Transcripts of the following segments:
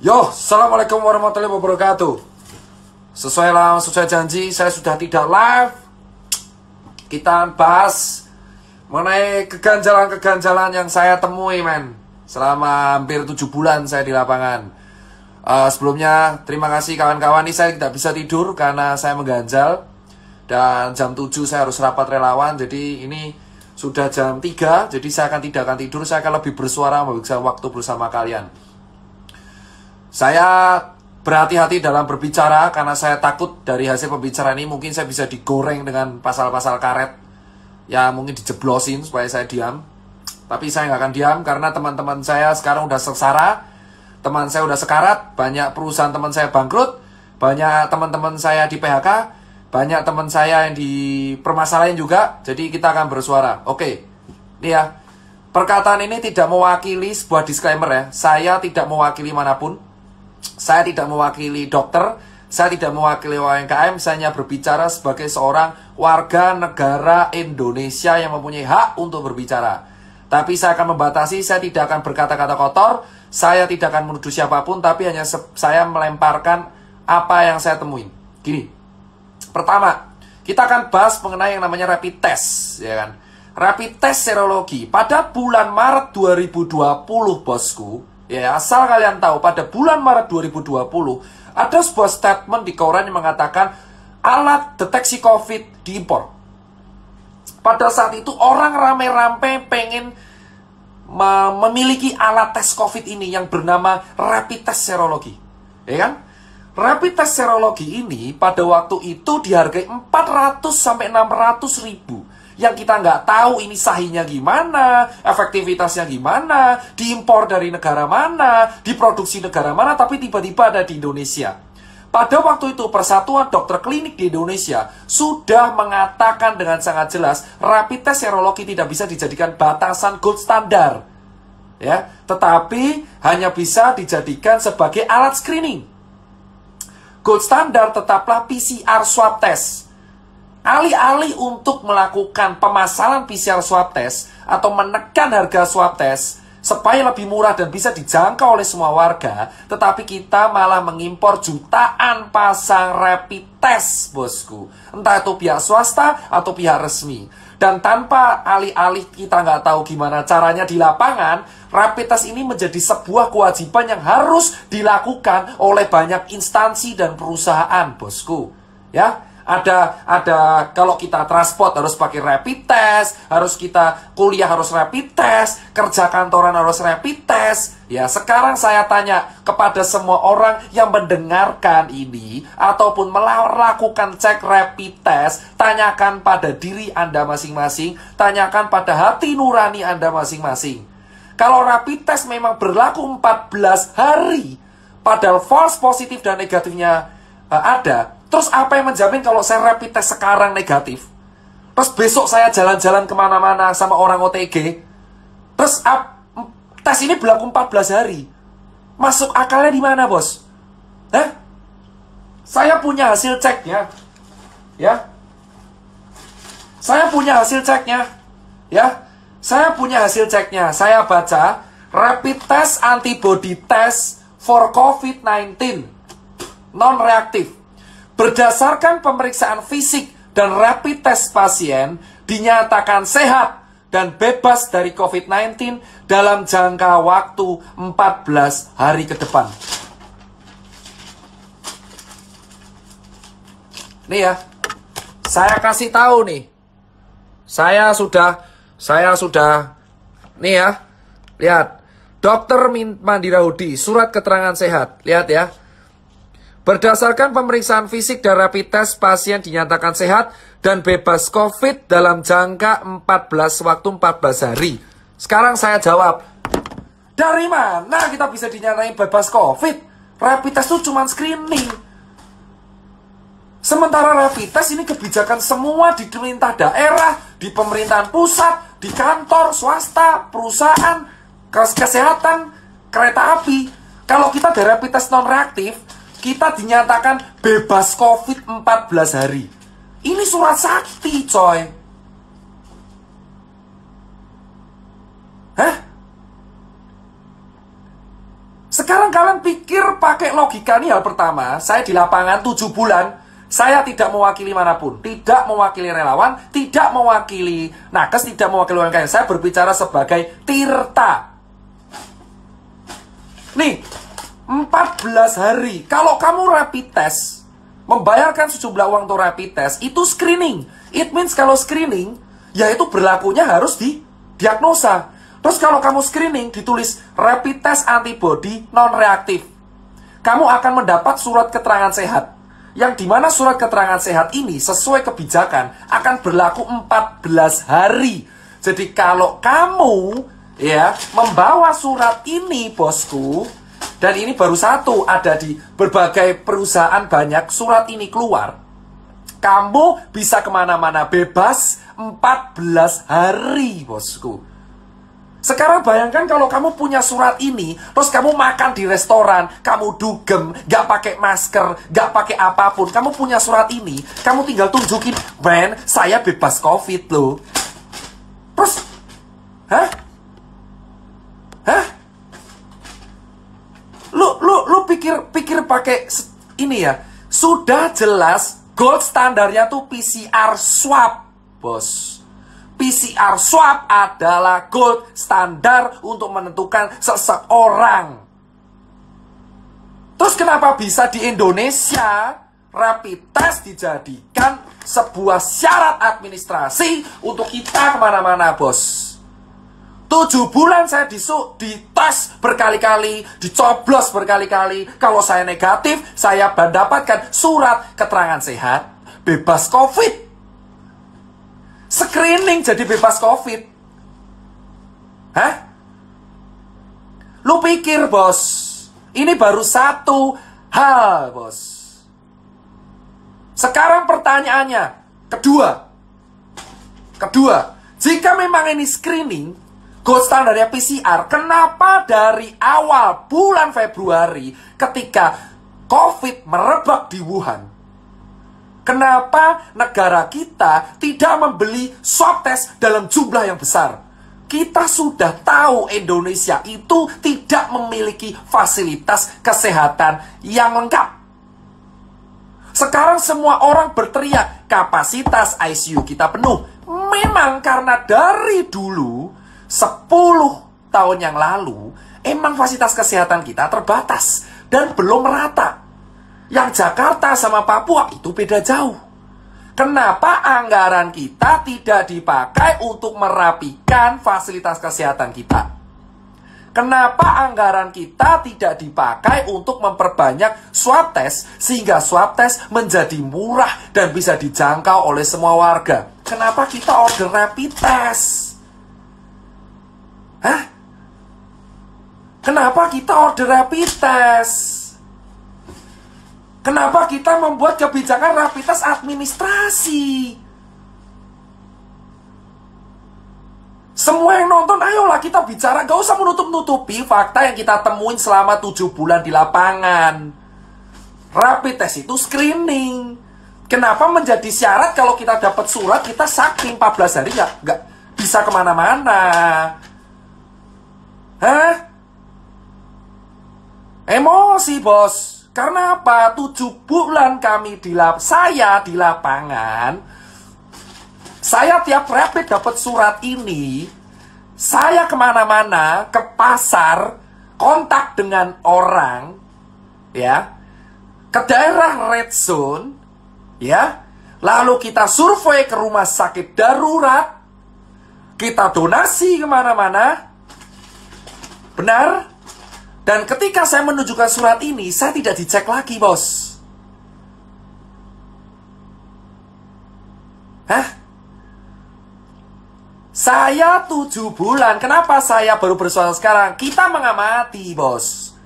Yo, assalamualaikum warahmatullahi wabarakatuh. Sesuai janji, saya sudah tidak live. Kita bahas mengenai keganjalan-keganjalan yang saya temui, men. Selama hampir 7 bulan saya di lapangan. Sebelumnya, terima kasih kawan-kawan. Ini saya tidak bisa tidur karena saya mengganjal. Dan jam 7 saya harus rapat relawan. Jadi ini sudah jam 3. Jadi saya tidak akan tidur. Saya akan lebih bersuara, menghabiskan waktu bersama kalian. Saya berhati-hati dalam berbicara karena saya takut dari hasil pembicaraan ini mungkin saya bisa digoreng dengan pasal-pasal karet. Ya mungkin dijeblosin supaya saya diam. Tapi saya nggak akan diam karena teman-teman saya sekarang udah sengsara. Teman saya udah sekarat. Banyak perusahaan teman saya bangkrut. Banyak teman-teman saya di PHK. Banyak teman saya yang dipermasalahin juga. Jadi kita akan bersuara. Oke, ini ya. Perkataan ini tidak mewakili sebuah disclaimer ya. Saya tidak mewakili manapun. Saya tidak mewakili dokter, saya tidak mewakili UMKM, saya hanya berbicara sebagai seorang warga negara Indonesia yang mempunyai hak untuk berbicara. Tapi saya akan membatasi, saya tidak akan berkata-kata kotor, saya tidak akan menuduh siapapun, tapi hanya saya melemparkan apa yang saya temuin. Gini, pertama, kita akan bahas mengenai yang namanya rapid test, ya kan? Rapid test serologi pada bulan Maret 2020, bosku. Ya, asal kalian tahu, pada bulan Maret 2020, ada sebuah statement di koran yang mengatakan alat deteksi COVID diimpor. Pada saat itu orang rame-rame pengen memiliki alat tes COVID ini yang bernama rapid test serologi. Ya kan? Rapid test serologi ini pada waktu itu dihargai 400 sampai 600 ribu. Yang kita nggak tahu ini sahihnya gimana, efektivitasnya gimana, diimpor dari negara mana, diproduksi negara mana, tapi tiba-tiba ada di Indonesia. Pada waktu itu Persatuan Dokter Klinik di Indonesia sudah mengatakan dengan sangat jelas rapid test serologi tidak bisa dijadikan batasan gold standar, ya, tetapi hanya bisa dijadikan sebagai alat screening. Gold standar tetaplah PCR swab test. Alih-alih untuk melakukan pemasaran PCR swab test atau menekan harga swab test supaya lebih murah dan bisa dijangkau oleh semua warga, tetapi kita malah mengimpor jutaan pasang rapid test, bosku. Entah itu pihak swasta atau pihak resmi. Dan tanpa alih-alih kita nggak tahu gimana caranya di lapangan, rapid test ini menjadi sebuah kewajiban yang harus dilakukan oleh banyak instansi dan perusahaan, bosku. Ya, ada kalau kita transport harus pakai rapid test, harus kita kuliah harus rapid test, kerja kantoran harus rapid test. Ya, sekarang saya tanya kepada semua orang yang mendengarkan ini ataupun melakukan cek rapid test, tanyakan pada diri Anda masing-masing, tanyakan pada hati nurani Anda masing-masing. Kalau rapid test memang berlaku 14 hari, padahal false positif dan negatifnya ada, terus apa yang menjamin kalau saya rapid test sekarang negatif? Terus besok saya jalan-jalan kemana-mana sama orang OTG. Terus tes ini berlaku 14 hari. Masuk akalnya di mana, bos? Saya punya hasil ceknya. Ya. Saya punya hasil ceknya. Ya. Saya punya hasil ceknya. Saya baca rapid test antibody test for COVID-19 non-reaktif. Berdasarkan pemeriksaan fisik dan rapid test pasien dinyatakan sehat dan bebas dari COVID-19 dalam jangka waktu 14 hari ke depan. Nih ya, saya kasih tahu nih. Saya sudah nih ya. Lihat. Dr. Mandirahudi, surat keterangan sehat. Lihat ya. Berdasarkan pemeriksaan fisik dan rapid test, pasien dinyatakan sehat dan bebas COVID dalam jangka 14 hari. Sekarang saya jawab, dari mana kita bisa dinyatain bebas COVID? Rapid test itu cuma screening. Sementara rapid test ini kebijakan semua di pemerintah daerah, di pemerintahan pusat, di kantor, swasta, perusahaan, kesehatan, kereta api. Kalau kita ada rapid test non-reaktif, kita dinyatakan bebas COVID 14 hari. Ini surat sakti, coy. Sekarang kalian Sekarang pikir pakai logika nih hal pertama. Saya di lapangan 7 bulan. Saya tidak mewakili manapun. Tidak mewakili relawan. Tidak mewakili nakes. Tidak mewakili UMKM. Saya berbicara sebagai Tirta. Nih, 14 hari. Kalau kamu rapid test, membayarkan sejumlah uang untuk rapid test, itu screening. It means kalau screening, ya itu berlakunya harus di diagnosa. Terus kalau kamu screening, ditulis rapid test antibody non-reaktif. Kamu akan mendapat surat keterangan sehat. Yang dimana surat keterangan sehat ini sesuai kebijakan akan berlaku 14 hari. Jadi kalau kamu ya membawa surat ini, bosku, dan ini baru satu, ada di berbagai perusahaan banyak, surat ini keluar, kamu bisa kemana-mana bebas 14 hari, bosku. Sekarang bayangkan kalau kamu punya surat ini, terus kamu makan di restoran, kamu dugem, gak pakai masker, gak pakai apapun, kamu punya surat ini, kamu tinggal tunjukin, men, saya bebas COVID loh. Terus, hah? Lu pikir pakai ini ya, sudah jelas gold standarnya tuh PCR swab, bos. PCR swab adalah gold standar untuk menentukan seseorang. Terus kenapa bisa di Indonesia rapid test dijadikan sebuah syarat administrasi untuk kita kemana-mana, bos? 7 bulan saya dites berkali-kali, dicoblos berkali-kali. Kalau saya negatif, saya mendapatkan surat keterangan sehat, bebas COVID. Screening jadi bebas COVID. Hah? Lu pikir, bos, ini baru satu hal, bos. Sekarang pertanyaannya, kedua, jika memang ini screening, gold standarnya PCR, kenapa dari awal bulan Februari ketika COVID merebak di Wuhan, kenapa negara kita tidak membeli swab test dalam jumlah yang besar? Kita sudah tahu Indonesia itu tidak memiliki fasilitas kesehatan yang lengkap. Sekarang semua orang berteriak, kapasitas ICU kita penuh. Memang karena dari dulu, 10 tahun yang lalu, emang fasilitas kesehatan kita terbatas dan belum merata. Yang Jakarta sama Papua itu beda jauh. Kenapa anggaran kita tidak dipakai untuk merapikan fasilitas kesehatan kita? Kenapa anggaran kita tidak dipakai untuk memperbanyak swab test sehingga swab test menjadi murah dan bisa dijangkau oleh semua warga? Kenapa kita order rapid test? Hah? Kenapa kita order rapid test? Kenapa kita membuat kebijakan rapid test administrasi? Semua yang nonton, ayolah kita bicara. Gak usah menutup-nutupi fakta yang kita temuin selama 7 bulan di lapangan. Rapid test itu screening. Kenapa menjadi syarat kalau kita dapat surat, kita sakit 14 hari gak bisa kemana-mana? Hah? Emosi, bos. Karena apa? 7 bulan kami saya di lapangan. Saya tiap rapid dapat surat ini. Saya kemana-mana, ke pasar, kontak dengan orang, ya, ke daerah red zone, ya. Lalu kita survei ke rumah sakit darurat, kita donasi kemana-mana. Benar? Dan ketika saya menunjukkan surat ini, saya tidak dicek lagi, bos. Hah? Saya 7 bulan. Kenapa saya baru bersuara sekarang? Kita mengamati, bos.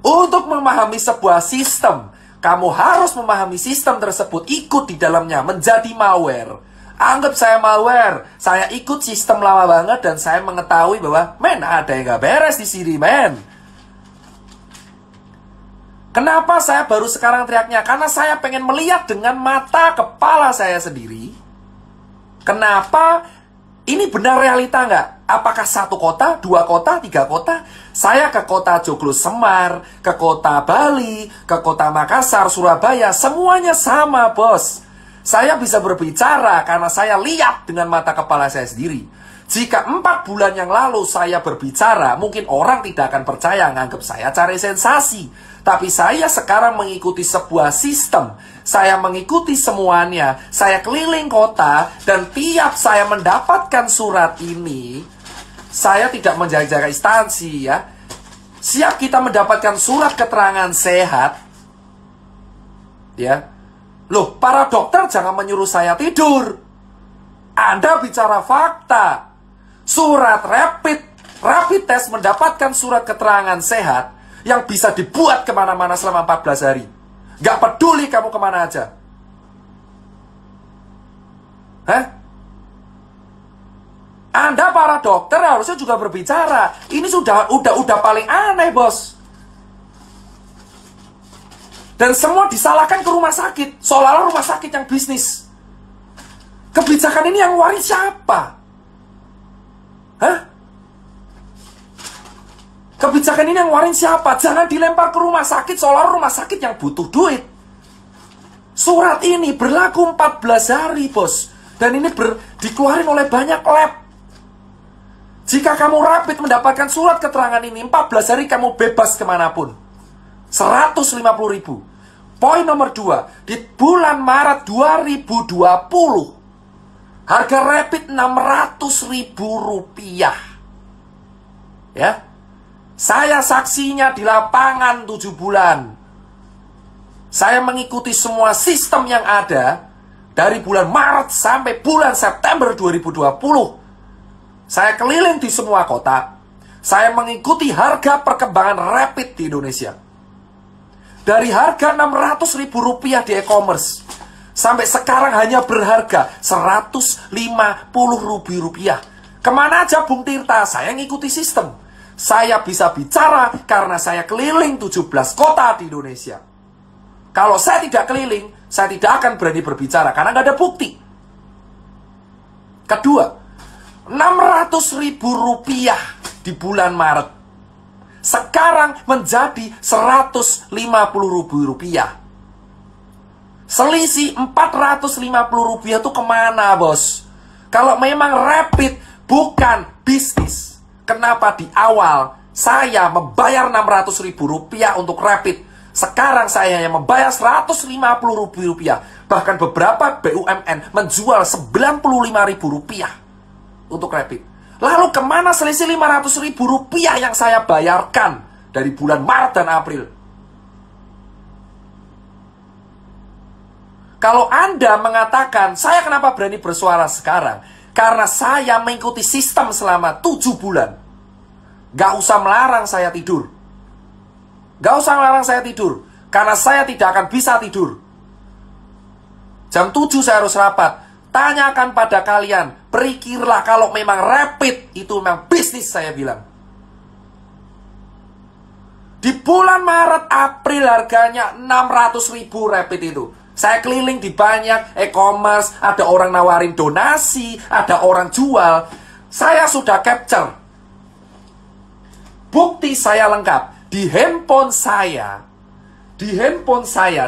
Untuk memahami sebuah sistem, kamu harus memahami sistem tersebut, ikut di dalamnya, menjadi malware. Anggap saya malware. Saya ikut sistem lama banget dan saya mengetahui bahwa, men, ada yang gak beres di sini, men. Kenapa saya baru sekarang teriaknya? Karena saya pengen melihat dengan mata kepala saya sendiri. Kenapa Ini benar realita nggak? Apakah 1 kota, 2 kota, 3 kota? Saya ke kota Joglo Semar, ke kota Bali, ke kota Makassar, Surabaya, semuanya sama, bos. Saya bisa berbicara karena saya lihat dengan mata kepala saya sendiri. Jika 4 bulan yang lalu saya berbicara, mungkin orang tidak akan percaya, nganggap saya cari sensasi. Tapi saya sekarang mengikuti sebuah sistem. Saya mengikuti semuanya. Saya keliling kota, dan tiap saya mendapatkan surat ini, saya tidak menjaga instansi ya. Siap kita mendapatkan surat keterangan sehat, ya. Loh, para dokter jangan menyuruh saya tidur. Anda bicara fakta. Surat rapid test mendapatkan surat keterangan sehat yang bisa dibuat kemana-mana selama 14 hari. Gak peduli kamu kemana aja. Hah? Anda para dokter harusnya juga berbicara. Ini udah paling aneh, bos. Dan semua disalahkan ke rumah sakit, seolah-olah rumah sakit yang bisnis. Kebijakan ini yang waris siapa? Hah? Kebijakan ini yang warin siapa? Jangan dilempar ke rumah sakit seolah rumah sakit yang butuh duit. Surat ini berlaku 14 hari, bos. Dan ini dikeluarin oleh banyak lab. Jika kamu rapid mendapatkan surat keterangan ini, 14 hari kamu bebas kemanapun. 150.000. Poin nomor 2. Di bulan Maret 2020, harga rapid Rp600.000. Ya. Saya saksinya di lapangan 7 bulan. Saya mengikuti semua sistem yang ada dari bulan Maret sampai bulan September 2020. Saya keliling di semua kota. Saya mengikuti harga perkembangan rapid di Indonesia. Dari harga Rp600.000 di e-commerce sampai sekarang hanya berharga Rp150.000. Kemana aja Bung Tirta? Saya ngikuti sistem. Saya bisa bicara karena saya keliling 17 kota di Indonesia. Kalau saya tidak keliling, saya tidak akan berani berbicara karena nggak ada bukti. Kedua, Rp600.000 di bulan Maret sekarang menjadi Rp150.000. Selisih Rp450.000 itu kemana, bos? Kalau memang rapid bukan bisnis, kenapa di awal saya membayar Rp600.000 untuk rapid? Sekarang saya hanya membayar Rp150.000. Bahkan beberapa BUMN menjual Rp95.000 untuk rapid. Lalu kemana selisih Rp500.000 yang saya bayarkan dari bulan Maret dan April? Kalau Anda mengatakan, saya kenapa berani bersuara sekarang? Karena saya mengikuti sistem selama 7 bulan. Gak usah melarang saya tidur. Gak usah melarang saya tidur. Karena saya tidak akan bisa tidur. Jam 7 saya harus rapat. Tanyakan pada kalian. Berpikirlah kalau memang rapid itu memang bisnis, saya bilang. Di bulan Maret, April harganya Rp600.000 rapid itu. Saya keliling di banyak e-commerce, ada orang nawarin donasi, ada orang jual. Saya sudah capture. Bukti saya lengkap. Di handphone saya,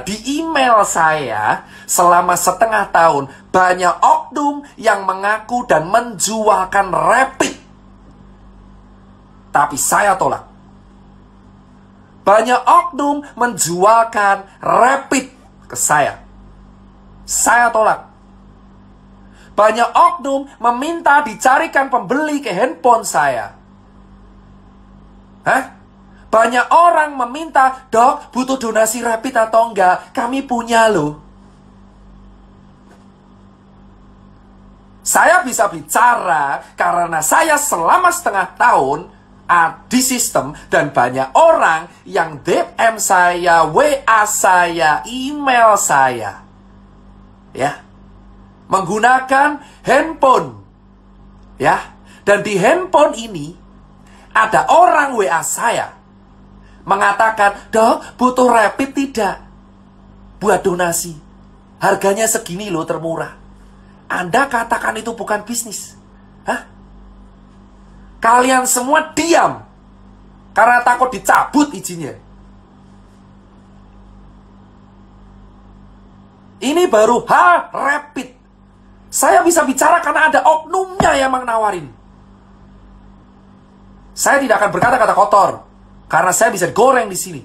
di email saya, selama setengah tahun, banyak oknum yang mengaku dan menjualkan rapid. Tapi saya tolak. Banyak oknum menjualkan rapid ke saya. Saya tolak. Banyak oknum meminta dicarikan pembeli ke handphone saya. Hah? Banyak orang meminta, dok, butuh donasi rapid atau enggak? Kami punya loh. Saya bisa bicara karena saya selama setengah tahun di sistem, dan banyak orang yang DM saya, WA saya, email saya, ya, menggunakan handphone, ya, dan di handphone ini ada orang WA saya mengatakan, dok, butuh rapid tidak? Buat donasi, harganya segini loh, termurah. Anda katakan itu bukan bisnis. Hah? Kalian semua diam karena takut dicabut izinnya. Ini baru rapid. Saya bisa bicara karena ada oknumnya yang menawarin. Saya tidak akan berkata-kata kotor karena saya bisa goreng di sini.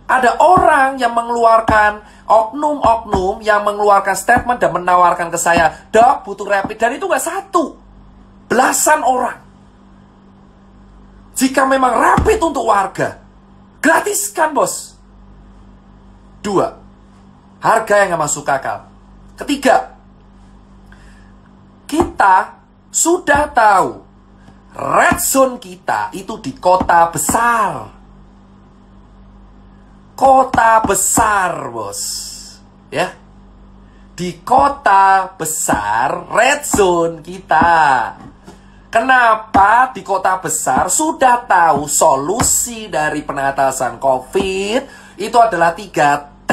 Ada orang yang mengeluarkan oknum-oknum yang mengeluarkan statement dan menawarkan ke saya, "Dok, butuh rapid." Dan itu nggak satu, belasan orang. Jika memang rapid untuk warga, gratiskan, bos. 2, harga yang nggak masuk akal. 3, kita sudah tahu red zone kita itu di kota besar. Kota besar, bos. Ya. Di kota besar red zone kita. Kenapa di kota besar sudah tahu solusi dari pengatasan COVID itu adalah 3T.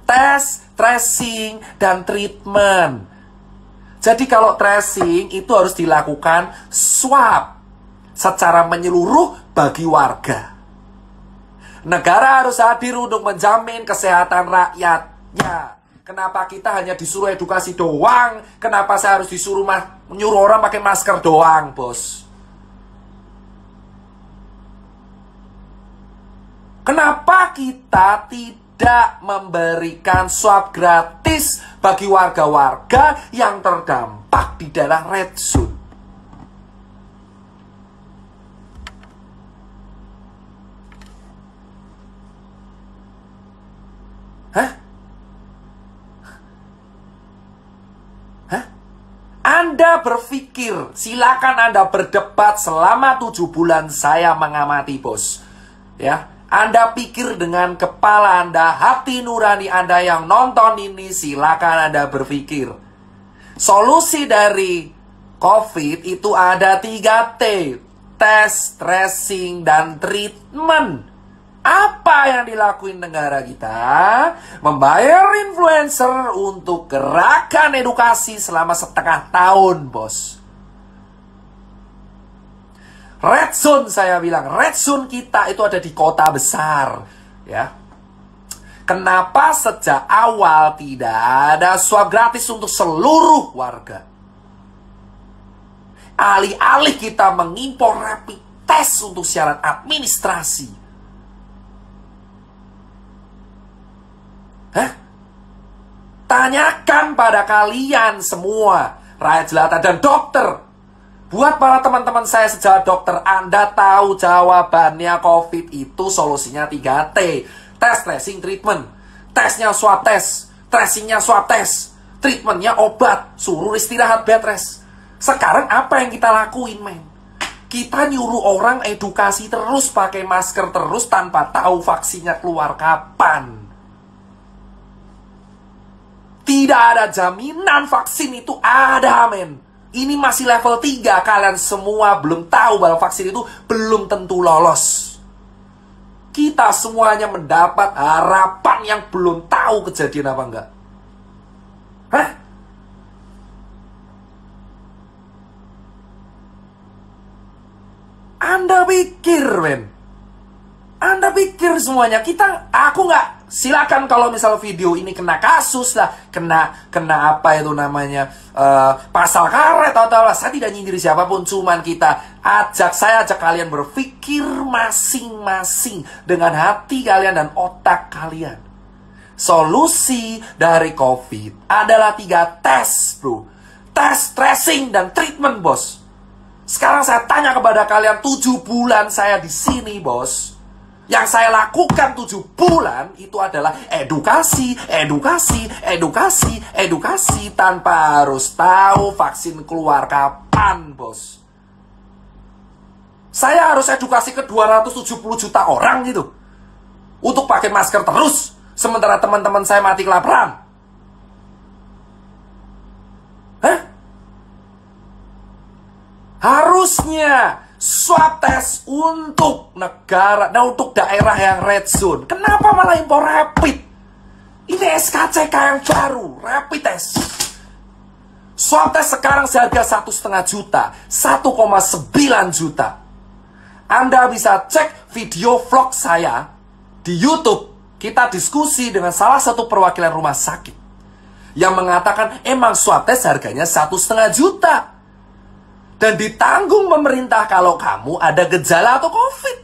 Tes, tracing, dan treatment. Jadi kalau tracing itu harus dilakukan swab secara menyeluruh bagi warga. Negara harus hadir untuk menjamin kesehatan rakyatnya. Kenapa kita hanya disuruh edukasi doang? Kenapa saya harus disuruh menyuruh orang pakai masker doang, bos? Kenapa kita tidak memberikan swab gratis bagi warga-warga yang terdampak di daerah red zone? Hah? Anda berpikir, silakan Anda berdebat selama 7 bulan saya mengamati, bos. Ya, Anda pikir dengan kepala Anda, hati nurani Anda yang nonton ini, silakan Anda berpikir. Solusi dari COVID itu ada 3T. Tes, tracing, dan treatment. Apa yang dilakuin negara kita? Membayar influencer untuk gerakan edukasi selama setengah tahun, bos. Red zone, saya bilang, red zone kita itu ada di kota besar, ya. Kenapa sejak awal tidak ada swab gratis untuk seluruh warga? Alih-alih kita mengimpor rapid test untuk syarat administrasi. Tanyakan pada kalian semua, rakyat jelata dan dokter. Buat para teman-teman saya sejawat dokter, Anda tahu jawabannya COVID itu solusinya 3T. Tes, tracing, treatment. Tesnya swab tes, tracingnya swab tes, treatmentnya obat, suruh istirahat bed rest. Sekarang apa yang kita lakuin, men? Kita nyuruh orang edukasi terus, pakai masker terus tanpa tahu vaksinnya keluar kapan. Tidak ada jaminan vaksin itu ada, men. Ini masih level 3. Kalian semua belum tahu bahwa vaksin itu belum tentu lolos. Kita semuanya mendapat harapan yang belum tahu kejadian apa enggak. Hah? Anda pikir, men? Anda pikir semuanya aku nggak, silakan kalau misal video ini kena kasus lah, kena apa itu namanya, pasal karet atau apa, saya tidak nyindir siapapun, cuman saya ajak kalian berpikir masing-masing dengan hati kalian dan otak kalian. Solusi dari COVID adalah 3 tes, bro. Tes, tracing, dan treatment, bos. Sekarang saya tanya kepada kalian, 7 bulan saya di sini, bos. Yang saya lakukan 7 bulan itu adalah edukasi tanpa harus tahu vaksin keluar kapan, bos. Saya harus edukasi ke 270 juta orang gitu untuk pakai masker terus, sementara teman-teman saya mati kelaparan. Hah? Harusnya swab test untuk negara, untuk daerah yang red zone. Kenapa malah impor rapid? Ini SKCK yang baru, rapid test. Swab test sekarang seharga 1,5 juta, 1,9 juta. Anda bisa cek video vlog saya di YouTube. Kita diskusi dengan salah satu perwakilan rumah sakit yang mengatakan emang swab test harganya 1,5 juta. Dan ditanggung pemerintah kalau kamu ada gejala atau COVID.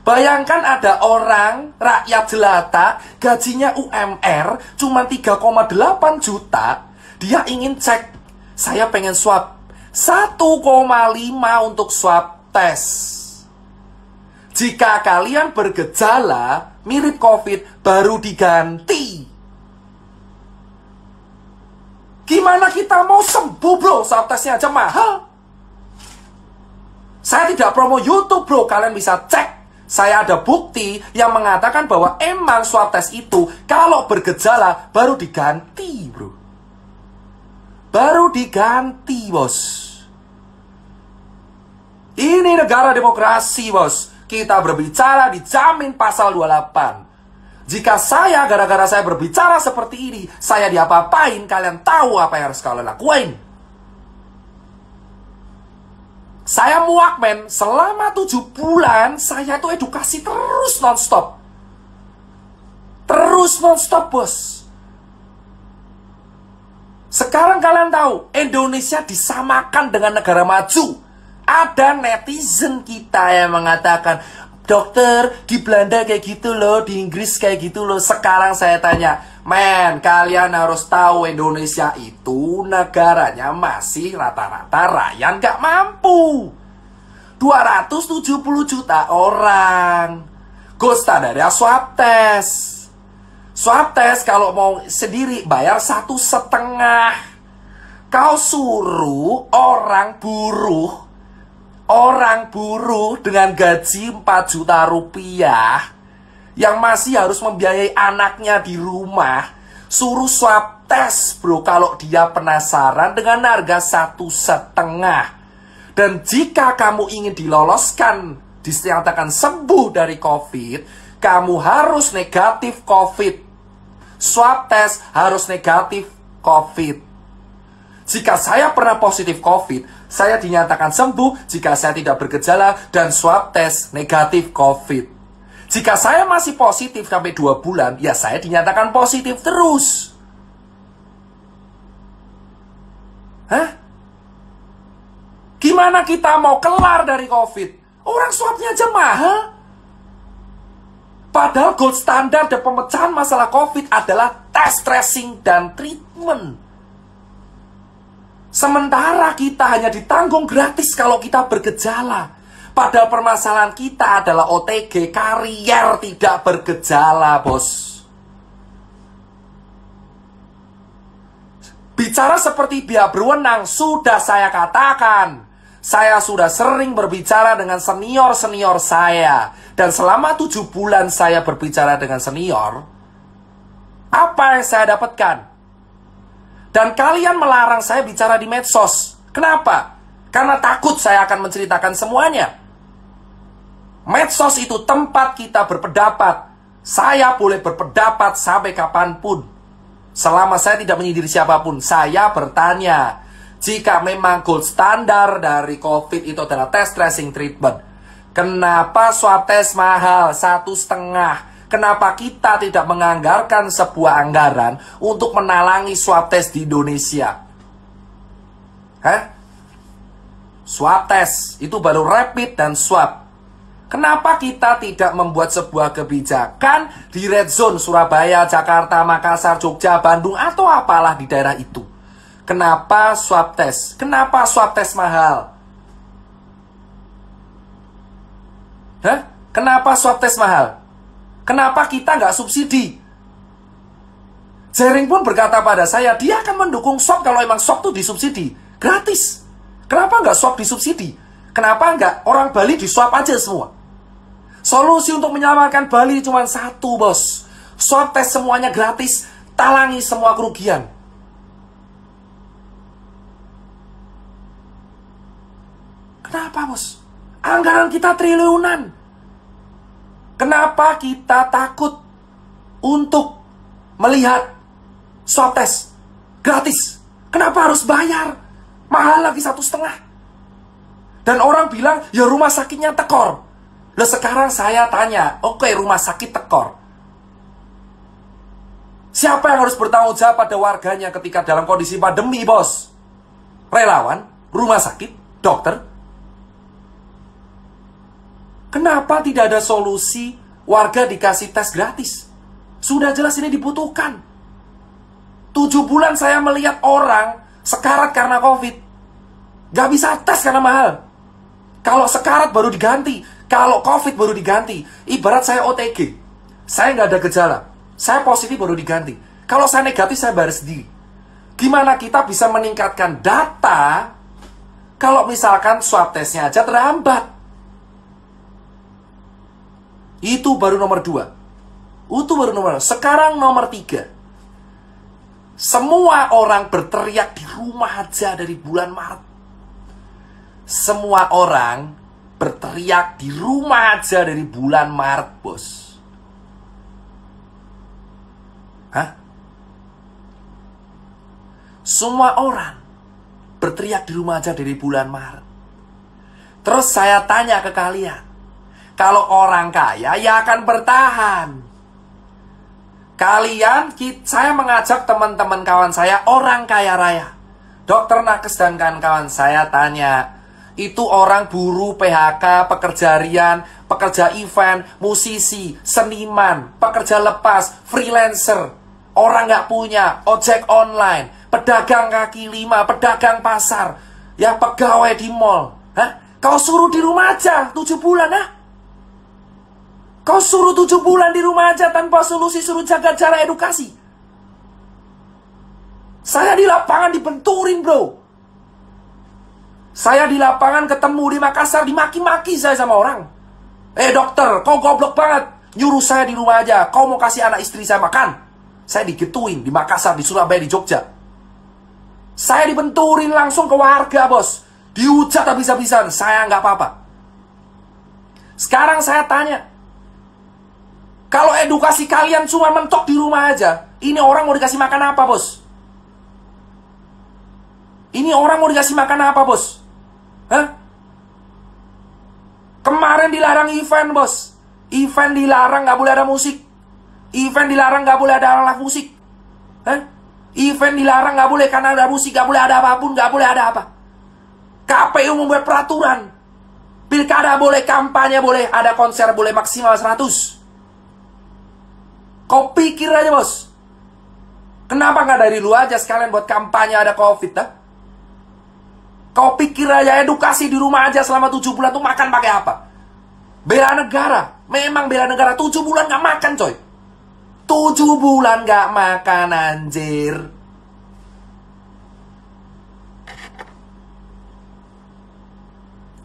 Bayangkan ada orang, rakyat jelata, gajinya UMR cuma 3,8 juta. Dia ingin cek, saya pengen swab 1,5 untuk swab tes. Jika kalian bergejala mirip COVID, baru diganti. Gimana kita mau sembuh, bro? Swab tesnya aja mahal. Saya tidak promo YouTube, bro. Kalian bisa cek. Saya ada bukti yang mengatakan bahwa emang swab test itu kalau bergejala baru diganti, bro. Baru diganti, bos. Ini negara demokrasi, bos. Kita berbicara dijamin pasal 28. Jika saya, gara-gara saya berbicara seperti ini, saya diapa-apain, kalian tahu apa yang harus kalian lakuin. Saya muak, men. Selama 7 bulan, saya tuh edukasi terus non-stop. Terus non-stop, bos. Sekarang kalian tahu, Indonesia disamakan dengan negara maju. Ada netizen kita yang mengatakan, dokter, di Belanda kayak gitu loh, di Inggris kayak gitu loh. Sekarang saya tanya, men, kalian harus tahu Indonesia itu negaranya masih rata-rata rakyat gak mampu. 270 juta orang. Gold standarnya swab test. Swab test kalau mau sendiri bayar 1,5. Kau suruh orang buruh dengan gaji 4 juta rupiah yang masih harus membiayai anaknya di rumah, suruh swab tes, bro, kalau dia penasaran dengan harga 1,5. Dan jika kamu ingin diloloskan, dinyatakan sembuh dari COVID, kamu harus negatif COVID. Swab tes harus negatif COVID. Jika saya pernah positif COVID, saya dinyatakan sembuh jika saya tidak bergejala dan swab tes negatif COVID. Jika saya masih positif sampai 2 bulan, ya saya dinyatakan positif terus. Hah? Gimana kita mau kelar dari COVID? Orang swabnya aja mahal. Padahal gold standar dan pemecahan masalah COVID adalah tes, tracing, dan treatment. Sementara kita hanya ditanggung gratis kalau kita bergejala. Padahal permasalahan kita adalah OTG, karier tidak bergejala, bos. Bicara seperti pihak berwenang, sudah saya katakan. Saya sudah sering berbicara dengan senior-senior saya. Dan selama 7 bulan saya berbicara dengan senior, apa yang saya dapatkan? Dan kalian melarang saya bicara di medsos. Kenapa? Karena takut saya akan menceritakan semuanya. Medsos itu tempat kita berpendapat. Saya boleh berpendapat sampai kapanpun. Selama saya tidak menyindir siapapun, saya bertanya. Jika memang gold standar dari COVID itu adalah tes, tracing, treatment, kenapa swab tes mahal 1,5? Kenapa kita tidak menganggarkan sebuah anggaran untuk menalangi swab test di Indonesia? Hah? Swab test, itu baru rapid dan swab. Kenapa kita tidak membuat sebuah kebijakan di red zone Surabaya, Jakarta, Makassar, Jogja, Bandung, atau apalah di daerah itu? Kenapa swab test? Kenapa swab test mahal? Hah? Kenapa swab test mahal? Kenapa kita nggak subsidi? Jering pun berkata pada saya, dia akan mendukung swab kalau emang swab itu disubsidi. Gratis. Kenapa nggak swab disubsidi? Kenapa nggak orang Bali diswab aja semua? Solusi untuk menyelamatkan Bali cuma satu, bos. Swab tes semuanya gratis, talangi semua kerugian. Kenapa, bos? Anggaran kita triliunan. Kenapa kita takut untuk melihat swab test? Gratis. Kenapa harus bayar? Mahal lagi 1,5. Dan orang bilang, ya rumah sakitnya tekor. Lah sekarang saya tanya, oke, rumah sakit tekor. Siapa yang harus bertanggung jawab pada warganya ketika dalam kondisi pandemi, bos? Relawan, rumah sakit, dokter. Kenapa tidak ada solusi warga dikasih tes gratis? Sudah jelas ini dibutuhkan. 7 bulan saya melihat orang sekarat karena COVID. Gak bisa tes karena mahal. Kalau sekarat baru diganti, kalau COVID baru diganti. Ibarat saya OTG, saya nggak ada gejala, saya positif baru diganti. Kalau saya negatif, saya bayar sendiri. Gimana kita bisa meningkatkan data kalau misalkan swab testnya aja terhambat? Itu baru nomor 2. Itu baru nomor 2. Sekarang nomor 3. Semua orang berteriak di rumah aja dari bulan Maret. Semua orang berteriak di rumah aja dari bulan Maret, bos. Hah? Semua orang berteriak di rumah aja dari bulan Maret. Terus saya tanya ke kalian, kalau orang kaya ya akan bertahan. Saya mengajak teman-teman kawan saya, orang kaya raya, dokter nakes dan kawan-kawan saya tanya, itu orang buruh, PHK, pekerja harian, pekerja event, musisi, seniman, pekerja lepas, freelancer, orang nggak punya, ojek online, pedagang kaki lima, pedagang pasar, ya pegawai di mall. Hah? Kau suruh di rumah aja 7 bulan, ha? Kau suruh 7 bulan di rumah aja tanpa solusi, suruh jaga jarak, edukasi. Saya di lapangan dibenturin, bro. Saya di lapangan ketemu di Makassar, dimaki-maki saya sama orang. Dokter, kau goblok banget. Nyuruh saya di rumah aja. Kau mau kasih anak istri saya makan? Saya digituin di Makassar, di Surabaya, di Jogja. Saya dibenturin langsung ke warga, bos. Dihujat habis-habisan. Saya nggak apa-apa. Sekarang saya tanya, kalau edukasi kalian cuma mentok di rumah aja, ini orang mau dikasih makan apa, bos? Ini orang mau dikasih makan apa, bos? Hah? Kemarin dilarang event, bos. Event dilarang, nggak boleh ada musik. Event dilarang, nggak boleh ada alat musik. Hah? Event dilarang, nggak boleh karena ada musik, nggak boleh ada apapun, nggak boleh ada apa. KPU membuat peraturan. Pilkada boleh, kampanye boleh, ada konser boleh maksimal 100. Kau pikir aja, bos. Kenapa nggak dari lu aja sekalian buat kampanye ada COVID, dah? Kau pikir aja edukasi di rumah aja selama 7 bulan tuh makan pakai apa? Bela negara. Memang bela negara. 7 bulan nggak makan, coy. 7 bulan nggak makan, anjir.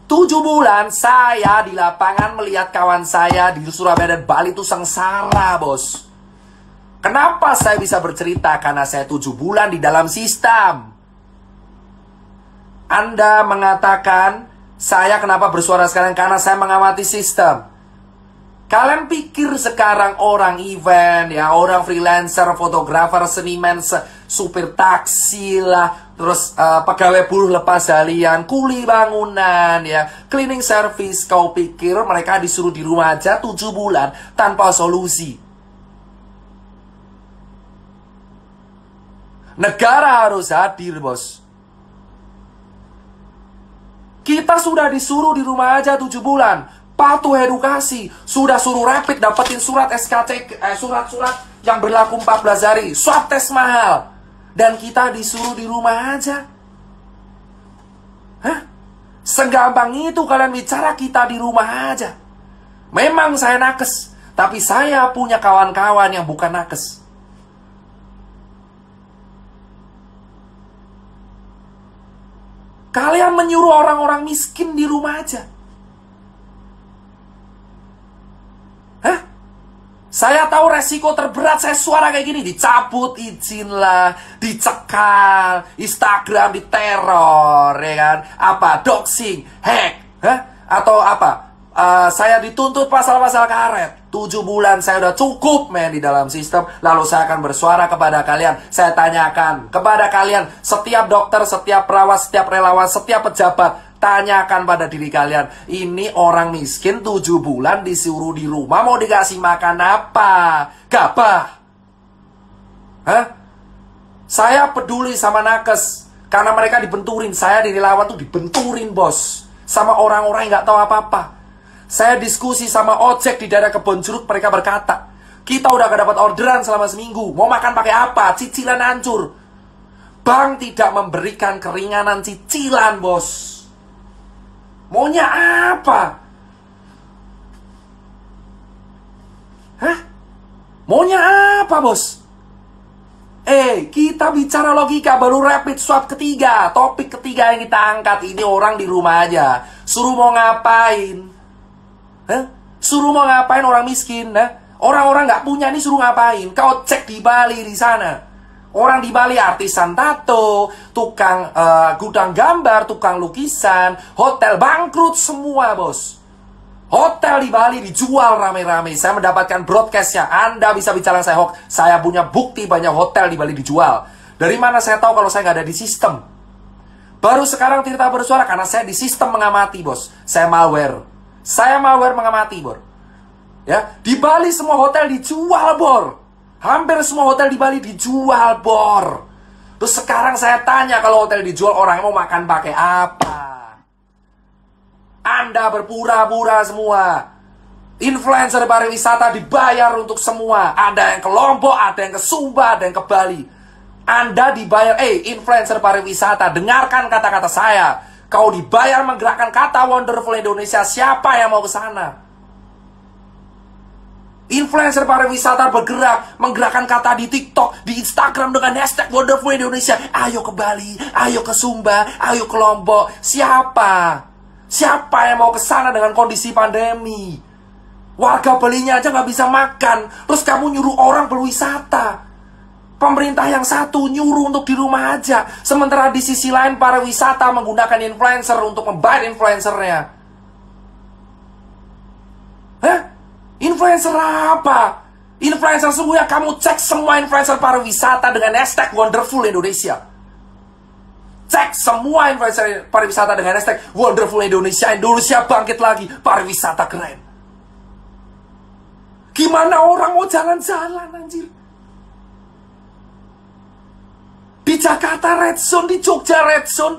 Tujuh bulan saya di lapangan melihat kawan saya di Surabaya dan Bali itu sengsara, bos. Kenapa saya bisa bercerita? Karena saya 7 bulan di dalam sistem. Anda mengatakan, saya kenapa bersuara sekarang? Karena saya mengamati sistem. Kalian pikir sekarang orang event, ya orang freelancer, fotografer, seniman, supir taksi lah, terus pegawai buruh lepas harian, kuli bangunan, ya cleaning service, kau pikir mereka disuruh di rumah aja 7 bulan tanpa solusi? Negara harus hadir, bos. Kita sudah disuruh di rumah aja 7 bulan. Patuh edukasi. Sudah suruh rapid, dapetin surat SKC, surat-surat yang berlaku 14 hari. Swab tes mahal. Dan kita disuruh di rumah aja. Hah? Segampang itu kalian bicara kita di rumah aja. Memang saya nakes, tapi saya punya kawan-kawan yang bukan nakes. Kalian menyuruh orang-orang miskin di rumah aja. Hah? Saya tahu resiko terberat saya suara kayak gini. Dicabut izin lah, dicekal, Instagram diteror, ya kan? Apa? Doxing, hack, hah? Atau apa? Saya dituntut pasal-pasal karet. 7 bulan saya udah cukup men di dalam sistem. Lalu saya akan bersuara kepada kalian. Saya tanyakan kepada kalian, setiap dokter, setiap perawat, setiap relawan, setiap pejabat, tanyakan pada diri kalian, ini orang miskin 7 bulan disuruh di rumah, mau dikasih makan apa? Gabah? Hah? Saya peduli sama nakes karena mereka dibenturin. Saya di relawan tuh dibenturin bos, sama orang-orang yang gak tahu apa-apa. Saya diskusi sama ojek di daerah Kebonjeruk, mereka berkata, kita udah gak dapat orderan selama seminggu, mau makan pakai apa? Cicilan hancur. Bank tidak memberikan keringanan cicilan bos. Maunya apa? Hah? Maunya apa bos? Kita bicara logika, baru rapid swab ketiga. Topik ketiga yang kita angkat, ini orang di rumah aja. Suruh mau ngapain? Hah? Suruh mau ngapain orang miskin? Orang-orang nggak punya ini suruh ngapain? Kau cek di Bali di sana. Orang di Bali artisan tato, tukang gudang gambar, tukang lukisan, hotel bangkrut semua bos. Hotel di Bali dijual rame-rame. Saya mendapatkan broadcastnya. Anda bisa bicara saya hoax. Saya punya bukti banyak hotel di Bali dijual. Dari mana saya tahu kalau saya nggak ada di sistem? Baru sekarang Tirta bersuara karena saya di sistem mengamati bos. Saya malware. Saya malware mengamati, bor. Ya, di Bali semua hotel dijual, bor. Hampir semua hotel di Bali dijual, bor. Terus sekarang saya tanya, kalau hotel dijual, orang mau makan pakai apa? Anda berpura-pura semua. Influencer pariwisata dibayar untuk semua. Ada yang ke Lombok, ada yang ke Sumba, ada yang ke Bali. Anda dibayar, influencer pariwisata, dengarkan kata-kata saya. Kau dibayar menggerakkan kata Wonderful Indonesia. Siapa yang mau ke sana? Influencer pariwisata bergerak, menggerakkan kata di TikTok, di Instagram dengan hashtag Wonderful Indonesia. Ayo ke Bali, ayo ke Sumba, ayo ke Lombok. Siapa? Siapa yang mau ke sana dengan kondisi pandemi? Warga Balinya aja nggak bisa makan. Terus kamu nyuruh orang berwisata. Pemerintah yang satu nyuruh untuk di rumah aja. Sementara di sisi lain pariwisata menggunakan influencer untuk membayar influencernya. Hah? Influencer apa? Influencer semua, kamu cek semua influencer pariwisata dengan hashtag Wonderful Indonesia. Cek semua influencer pariwisata dengan hashtag Wonderful Indonesia. Indonesia bangkit lagi, pariwisata keren. Gimana orang mau jalan-jalan anjir? Di Jakarta Red Zone, di Jogja Red Zone,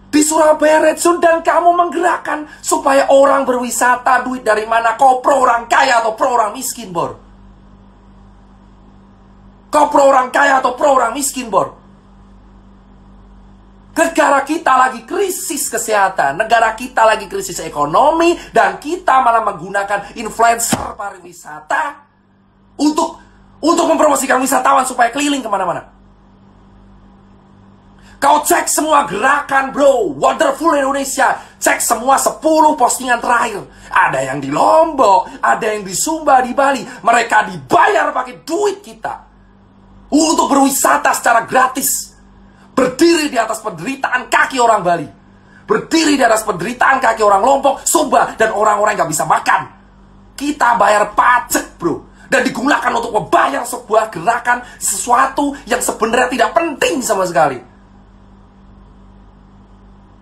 di Surabaya Red Zone, dan kamu menggerakkan supaya orang berwisata. Duit dari mana? Kau pro orang kaya atau pro orang miskin, bor? Kau pro orang kaya atau pro orang miskin, bor? Negara kita lagi krisis kesehatan, negara kita lagi krisis ekonomi, dan kita malah menggunakan influencer pariwisata untuk mempromosikan wisatawan supaya keliling kemana-mana. Kau cek semua gerakan, bro. Wonderful Indonesia. Cek semua 10 postingan terakhir. Ada yang di Lombok, ada yang di Sumba, di Bali. Mereka dibayar pakai duit kita untuk berwisata secara gratis. Berdiri di atas penderitaan kaki orang Bali. Berdiri di atas penderitaan kaki orang Lombok, Sumba, dan orang-orang yang gak bisa makan. Kita bayar pajak, bro. Dan digunakan untuk membayar sebuah gerakan, sesuatu yang sebenarnya tidak penting sama sekali.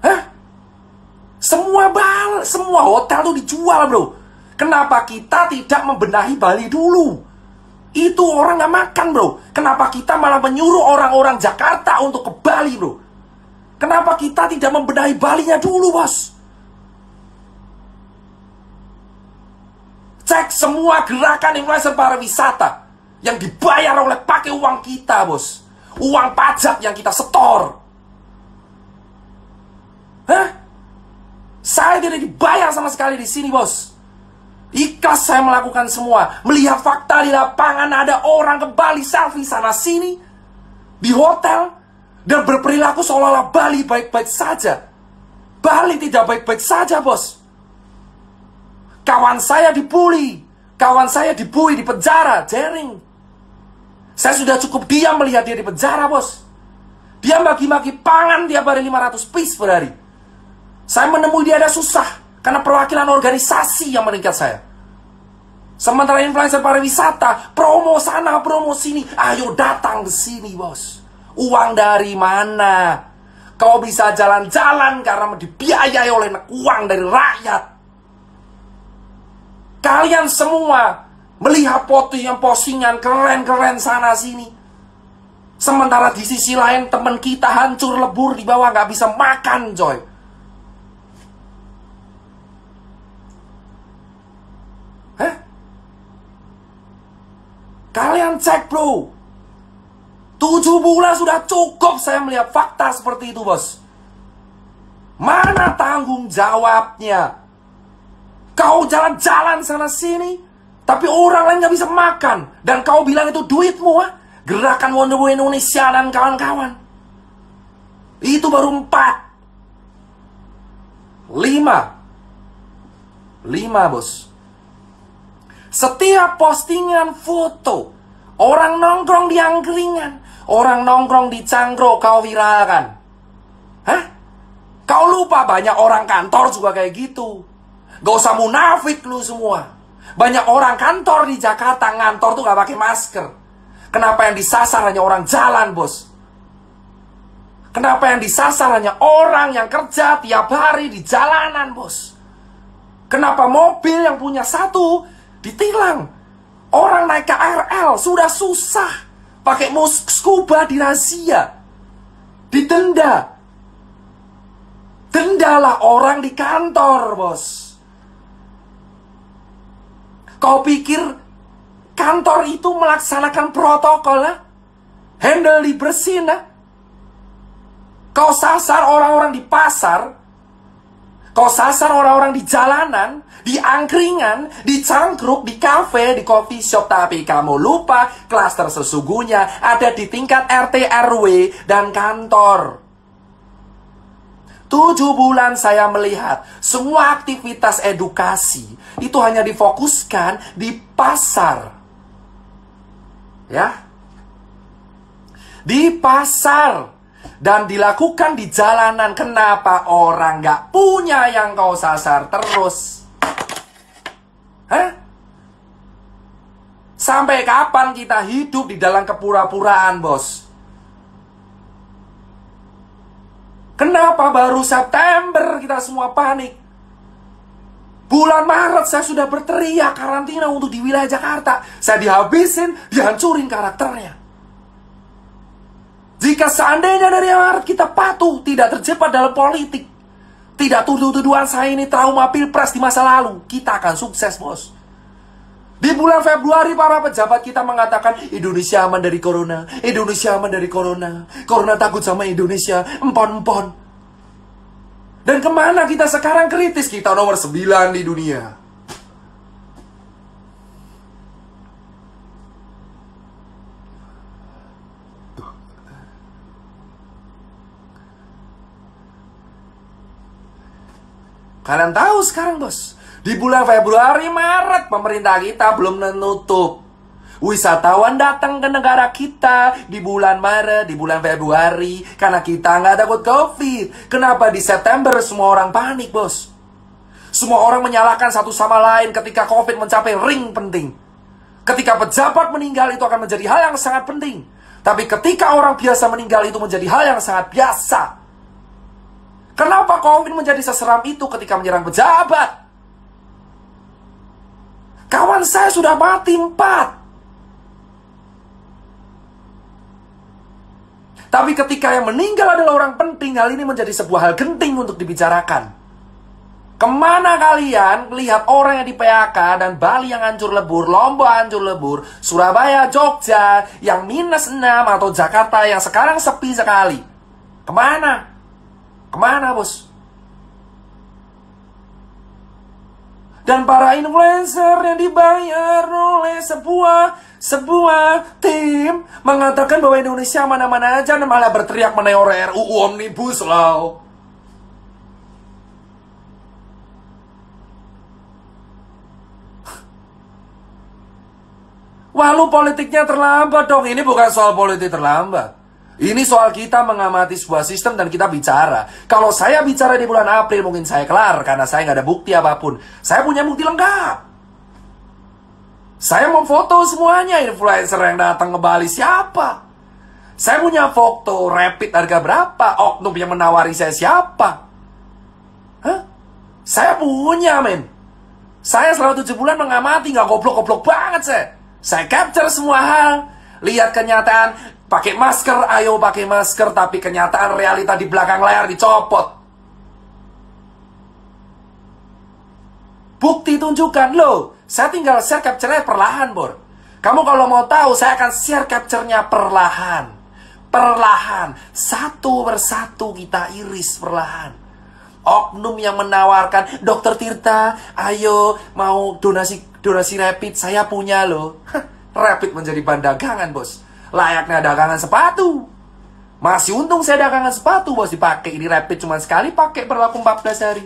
Hah? Semua hotel tuh dijual, bro. Kenapa kita tidak membenahi Bali dulu? Itu orang gak makan, bro. Kenapa kita malah menyuruh orang-orang Jakarta untuk ke Bali, bro? Kenapa kita tidak membenahi Balinya dulu, bos? Cek semua gerakan influencer pariwisata yang dibayar oleh pakai uang kita, bos. Uang pajak yang kita setor. Hah? Saya tidak dibayar sama sekali di sini, bos. Ikhlas saya melakukan semua. Melihat fakta di lapangan, ada orang ke Bali selfie sana sini di hotel dan berperilaku seolah-olah Bali baik-baik saja. Bali tidak baik-baik saja, bos. Kawan saya dibully, kawan saya dibully di penjara, jaring. Saya sudah cukup diam melihat dia di penjara, bos. Dia maki-maki pangan tiap hari 500 piece per hari. Saya menemui dia ada susah karena perwakilan organisasi yang meningkat saya. Sementara influencer pariwisata, promo sana, promo sini. Ayo datang ke sini, bos. Uang dari mana? Kau bisa jalan-jalan karena dibiayai oleh uang dari rakyat. Kalian semua melihat postingan keren-keren sana sini. Sementara di sisi lain teman kita hancur lebur di bawah, nggak bisa makan, coy. Hah? Kalian cek, bro. 7 bulan sudah cukup saya melihat fakta seperti itu, bos. Mana tanggung jawabnya? Kau jalan-jalan sana sini, tapi orang lain gak bisa makan. Dan kau bilang itu duitmu, ha? Gerakan Wonderboy Indonesia dan kawan-kawan. Itu baru 4. 5, bos. Setiap postingan foto, orang nongkrong di angkringan, orang nongkrong di cangkruk, kau viralkan. Hah? Kau lupa banyak orang kantor juga kayak gitu. Gak usah munafik lu semua. Banyak orang kantor di Jakarta ngantor tuh gak pakai masker. Kenapa yang disasar hanya orang jalan, bos? Kenapa yang disasar hanya orang yang kerja tiap hari di jalanan, bos? Kenapa mobil yang punya satu ditilang? Orang naik KRL sudah susah. Pakai scuba dirazia. Didenda. Dendalah orang di kantor, bos. Kau pikir kantor itu melaksanakan protokol, ha? Handle dibersihin, ha? Kau sasar orang-orang di pasar. Kau sasar orang-orang di jalanan, di angkringan, di cangkruk, di kafe, di coffee shop. Tapi kamu lupa klaster sesungguhnya ada di tingkat RT, RW, dan kantor. 7 bulan saya melihat semua aktivitas edukasi itu hanya difokuskan di pasar. Ya. Di pasar. Dan dilakukan di jalanan. Kenapa orang gak punya yang kau sasar terus? Hah? Sampai kapan kita hidup di dalam kepura-puraan, bos? Kenapa baru September kita semua panik? Bulan Maret saya sudah berteriak karantina untuk di wilayah Jakarta. Saya dihabisin, dihancurin karakternya. Jika seandainya dari Maret kita patuh, tidak terjebak dalam politik, tidak tuduh-tuduhan saya ini trauma pilpres di masa lalu, kita akan sukses, bos. Di bulan Februari para pejabat kita mengatakan Indonesia aman dari corona, Indonesia aman dari corona, corona takut sama Indonesia, empon-empon. Dan kemana kita sekarang kritis? Kita nomor 9 di dunia. Kalian tahu sekarang, bos, di bulan Februari, Maret, pemerintah kita belum menutup. Wisatawan datang ke negara kita di bulan Maret, di bulan Februari, karena kita nggak takut COVID. Kenapa di September semua orang panik, bos? Semua orang menyalahkan satu sama lain ketika COVID mencapai ring penting. Ketika pejabat meninggal itu akan menjadi hal yang sangat penting. Tapi ketika orang biasa meninggal itu menjadi hal yang sangat biasa. Kenapa COVID menjadi seseram itu ketika menyerang pejabat? Kawan saya sudah mati 4. Tapi ketika yang meninggal adalah orang penting, hal ini menjadi sebuah hal genting untuk dibicarakan. Kemana kalian lihat orang yang di PHK dan Bali yang hancur lebur, Lombok hancur lebur, Surabaya, Jogja yang -6 atau Jakarta yang sekarang sepi sekali? Kemana? Kemana, bos? Dan para influencer yang dibayar oleh sebuah tim mengatakan bahwa Indonesia mana-mana aja dan malah berteriak mengenai RUU Omnibus Law. Walau politiknya terlambat dong. Ini bukan soal politik terlambat. Ini soal kita mengamati sebuah sistem dan kita bicara. Kalau saya bicara di bulan April mungkin saya kelar karena saya nggak ada bukti apapun. Saya punya bukti lengkap. Saya mau foto semuanya influencer yang datang ke Bali siapa. Saya punya foto rapid harga berapa, oknum yang menawari saya siapa. Hah? Saya punya, men. Saya selama 7 bulan mengamati, nggak goblok-goblok banget saya. Saya capture semua hal. Lihat kenyataan, pakai masker, ayo pakai masker, tapi kenyataan realita di belakang layar dicopot. Bukti tunjukkan, loh. Saya tinggal share capture-nya perlahan, Bor. Kamu kalau mau tahu, saya akan share capture-nya perlahan. Perlahan. Satu persatu kita iris perlahan. Oknum yang menawarkan, Dokter Tirta, ayo mau donasi rapid, saya punya loh. Rapid menjadi bahan dagangan, bos. Layaknya dagangan sepatu. Masih untung saya dagangan sepatu, bos. Dipakai ini rapid cuma sekali, pakai berlaku 14 hari.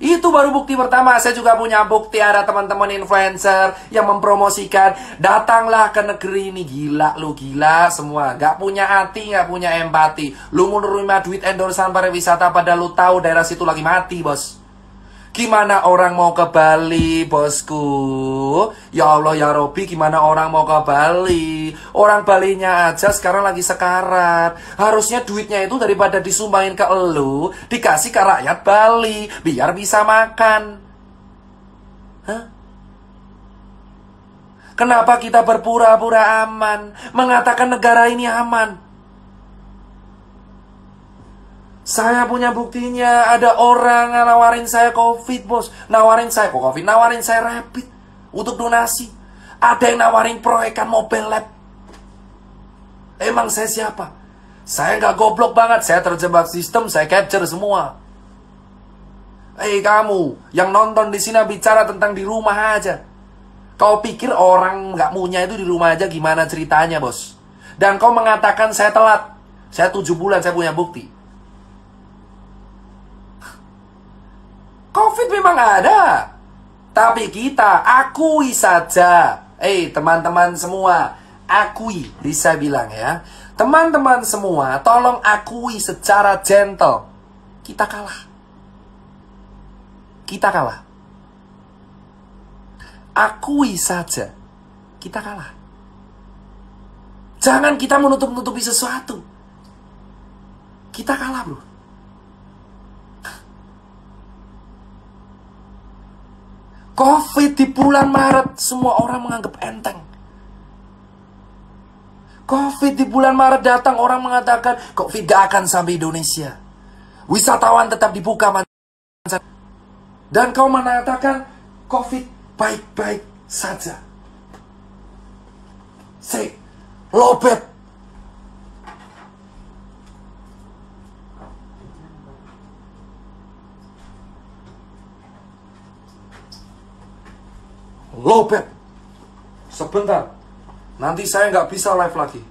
Itu baru bukti pertama. Saya juga punya bukti ada teman-teman influencer yang mempromosikan, datanglah ke negeri ini. Gila lu, gila semua. Gak punya hati, gak punya empati. Lu mau nerima duit endorsan pariwisata padahal lu tahu daerah situ lagi mati, bos. Gimana orang mau ke Bali, bosku? Ya Allah, ya Robi, gimana orang mau ke Bali? Orang Balinya aja sekarang lagi sekarat. Harusnya duitnya itu daripada disumbangin ke elu, dikasih ke rakyat Bali, biar bisa makan. Hah? Kenapa kita berpura-pura aman, mengatakan negara ini aman? Saya punya buktinya, ada orang yang nawarin saya COVID, bos. Nawarin saya kok COVID, nawarin saya rapid untuk donasi. Ada yang nawarin proyekan mobile lab. Emang saya siapa? Saya nggak goblok banget, saya terjebak sistem, saya capture semua. Kamu yang nonton di sini bicara tentang di rumah aja. Kau pikir orang nggak punya itu di rumah aja gimana ceritanya, bos? Dan kau mengatakan saya telat. Saya 7 bulan, saya punya bukti. COVID memang ada, tapi kita akui saja. Teman-teman semua, akui, bisa bilang ya. Teman-teman semua, tolong akui secara gentle. Kita kalah. Kita kalah. Akui saja, kita kalah. Jangan kita menutup-nutupi sesuatu. Kita kalah, bro. COVID di bulan Maret, semua orang menganggap enteng. COVID di bulan Maret datang, orang mengatakan, COVID gak akan sampai Indonesia. Wisatawan tetap dibuka. Dan kau mengatakan, COVID baik-baik saja. Say, lobet. Lobet. Sebentar. Nanti saya nggak bisa live lagi.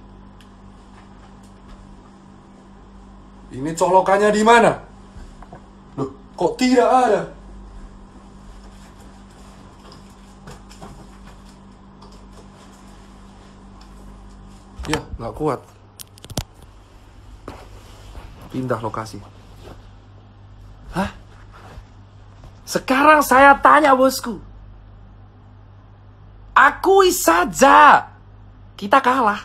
Ini colokannya di mana? Loh, kok tidak ada? Ya, nggak kuat. Pindah lokasi. Hah? Sekarang saya tanya, bosku. Akui saja, kita kalah.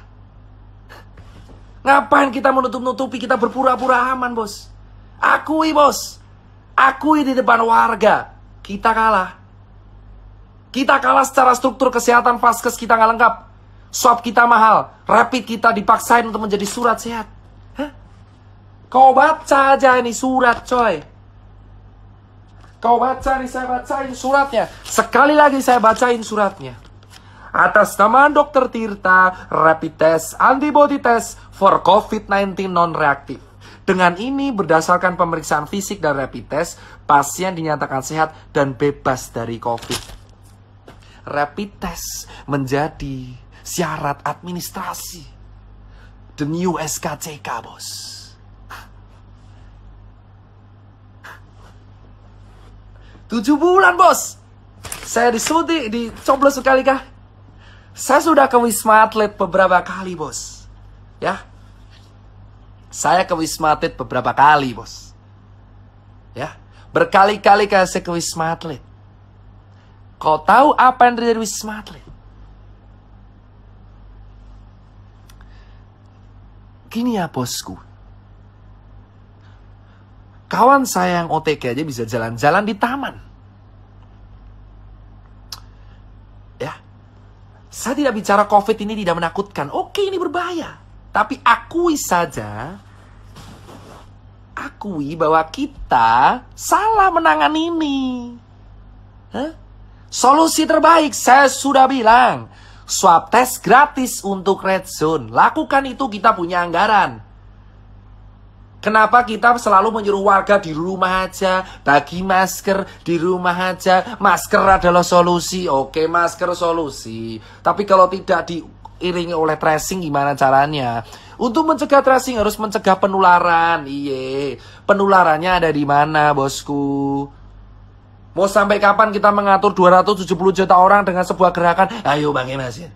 Ngapain kita menutup-nutupi, kita berpura-pura aman, bos? Akui, bos. Akui di depan warga, kita kalah. Kita kalah secara struktur kesehatan, vaskes kita nggak lengkap. Swab kita mahal, rapid kita dipaksain untuk menjadi surat sehat. Hah? Kau baca aja ini surat, coy. Kau baca nih, saya bacain suratnya. Sekali lagi saya bacain suratnya. Atas nama Dokter Tirta, rapid test, antibody test for COVID-19 non-reaktif. Dengan ini, berdasarkan pemeriksaan fisik dan rapid test, pasien dinyatakan sehat dan bebas dari COVID. Rapid test menjadi syarat administrasi. The new SKCK, bos. Tujuh bulan, bos. Saya disuntik, dicoblos sekali kah? Saya sudah ke Wisma Atlet beberapa kali, bos. Ya. Saya ke Wisma Atlet beberapa kali, bos. Ya. Berkali-kali saya ke Wisma Atlet. Kau tahu apa yang terjadi di Wisma Atlet? Gini ya bosku. Kawan saya yang OTG aja bisa jalan-jalan di taman. Ya. Saya tidak bicara COVID ini tidak menakutkan. Oke, ini berbahaya. Tapi akui saja. Akui bahwa kita salah menangani ini. Hah? Solusi terbaik, saya sudah bilang. Swab test gratis untuk red zone. Lakukan itu, kita punya anggaran. Kenapa kita selalu menyuruh warga di rumah aja, bagi masker di rumah aja. Masker adalah solusi. Oke, masker solusi. Tapi kalau tidak diiringi oleh tracing, gimana caranya? Untuk mencegah tracing harus mencegah penularan. Iye, penularannya ada di mana, bosku? Mau sampai kapan kita mengatur 270 juta orang dengan sebuah gerakan? Ayo pakai masker.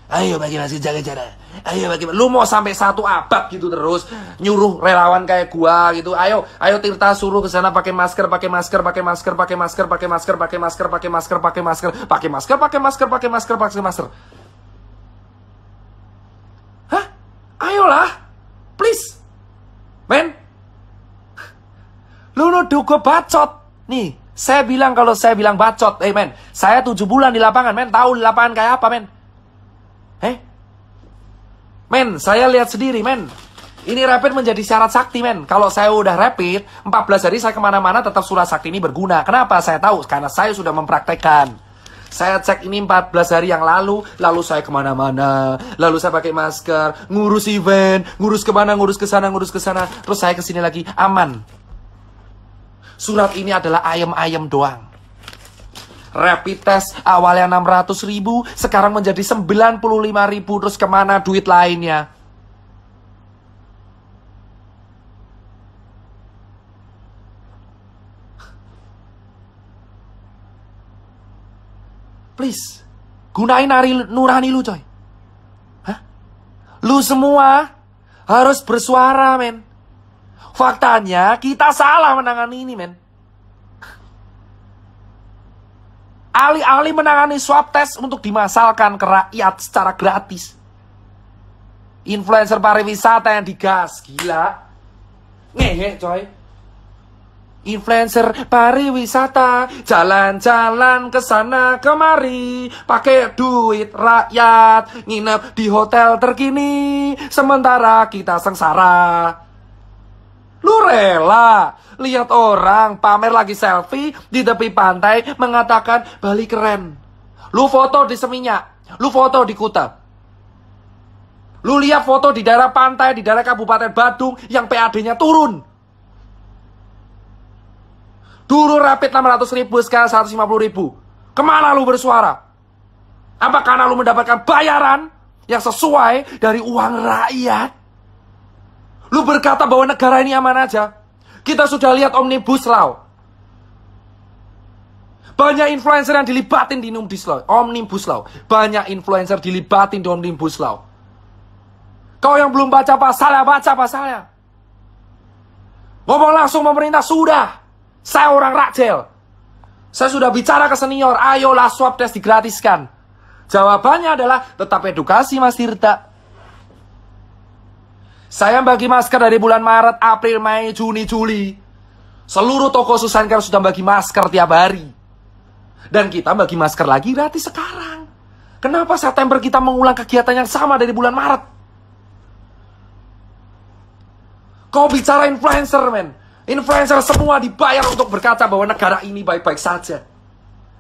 Ayo pakai masker, jaga jarak. Ayo pakai masker. Lu mau sampai 1 abad gitu terus nyuruh relawan kayak gua gitu. Ayo Tirta suruh ke sana pakai masker, pakai masker, pakai masker, pakai masker, pakai masker, pakai masker, pakai masker, pakai masker, pakai masker, pakai masker, pakai masker, pakai masker. Hah? Ayolah. Please. Men. Lu nuduh gua bacot. Nih. Saya bilang kalau saya bilang bacot, men, saya 7 bulan di lapangan, men, tahu di lapangan kayak apa, men? Men, saya lihat sendiri, men. Ini rapid menjadi syarat sakti, men. Kalau saya udah rapid, 14 hari saya kemana-mana tetap surat sakti ini berguna. Kenapa? Saya tahu, karena saya sudah mempraktekkan. Saya cek ini 14 hari yang lalu saya kemana-mana, lalu saya pakai masker, ngurus event, ngurus kemana, ngurus ke sana, terus saya kesini lagi, aman. Surat ini adalah ayam-ayam doang. Rapid test awalnya 600.000, sekarang menjadi 95.000, terus kemana duit lainnya? Please, gunain nurani lu, coy. Hah? Lu semua harus bersuara, men. Faktanya, kita salah menangani ini, men. Alih-alih menangani swab test untuk dimasalkan ke rakyat secara gratis. Influencer pariwisata yang digas, gila. Ngehe, coy. Influencer pariwisata, jalan-jalan ke sana kemari, pakai duit rakyat, nginep di hotel terkini, sementara kita sengsara. Lu rela lihat orang pamer lagi selfie di tepi pantai mengatakan Bali keren. Lu foto di Seminyak, lu foto di Kuta. Lu lihat foto di daerah pantai, di daerah Kabupaten Badung yang PAD-nya turun. Dulu rapid 600.000, sekarang 150.000. Kemana lu bersuara? Apa karena lu mendapatkan bayaran yang sesuai dari uang rakyat? Lu berkata bahwa negara ini aman aja. Kita sudah lihat Omnibus Law. Banyak influencer yang dilibatin di Omnibus Law. Banyak influencer dilibatin di Omnibus Law. Kau yang belum baca pasalnya, baca pasalnya. Ngomong langsung pemerintah, sudah. Saya orang Rakjel. Saya sudah bicara ke senior, ayolah swab test digratiskan. Jawabannya adalah tetap edukasi, Mas Tirta. Saya bagi masker dari bulan Maret, April, Mei, Juni, Juli. Seluruh toko Susankar sudah bagi masker tiap hari. Dan kita bagi masker lagi gratis sekarang. Kenapa September kita mengulang kegiatan yang sama dari bulan Maret? Kau bicara influencer, men. Influencer semua dibayar untuk berkata bahwa negara ini baik-baik saja.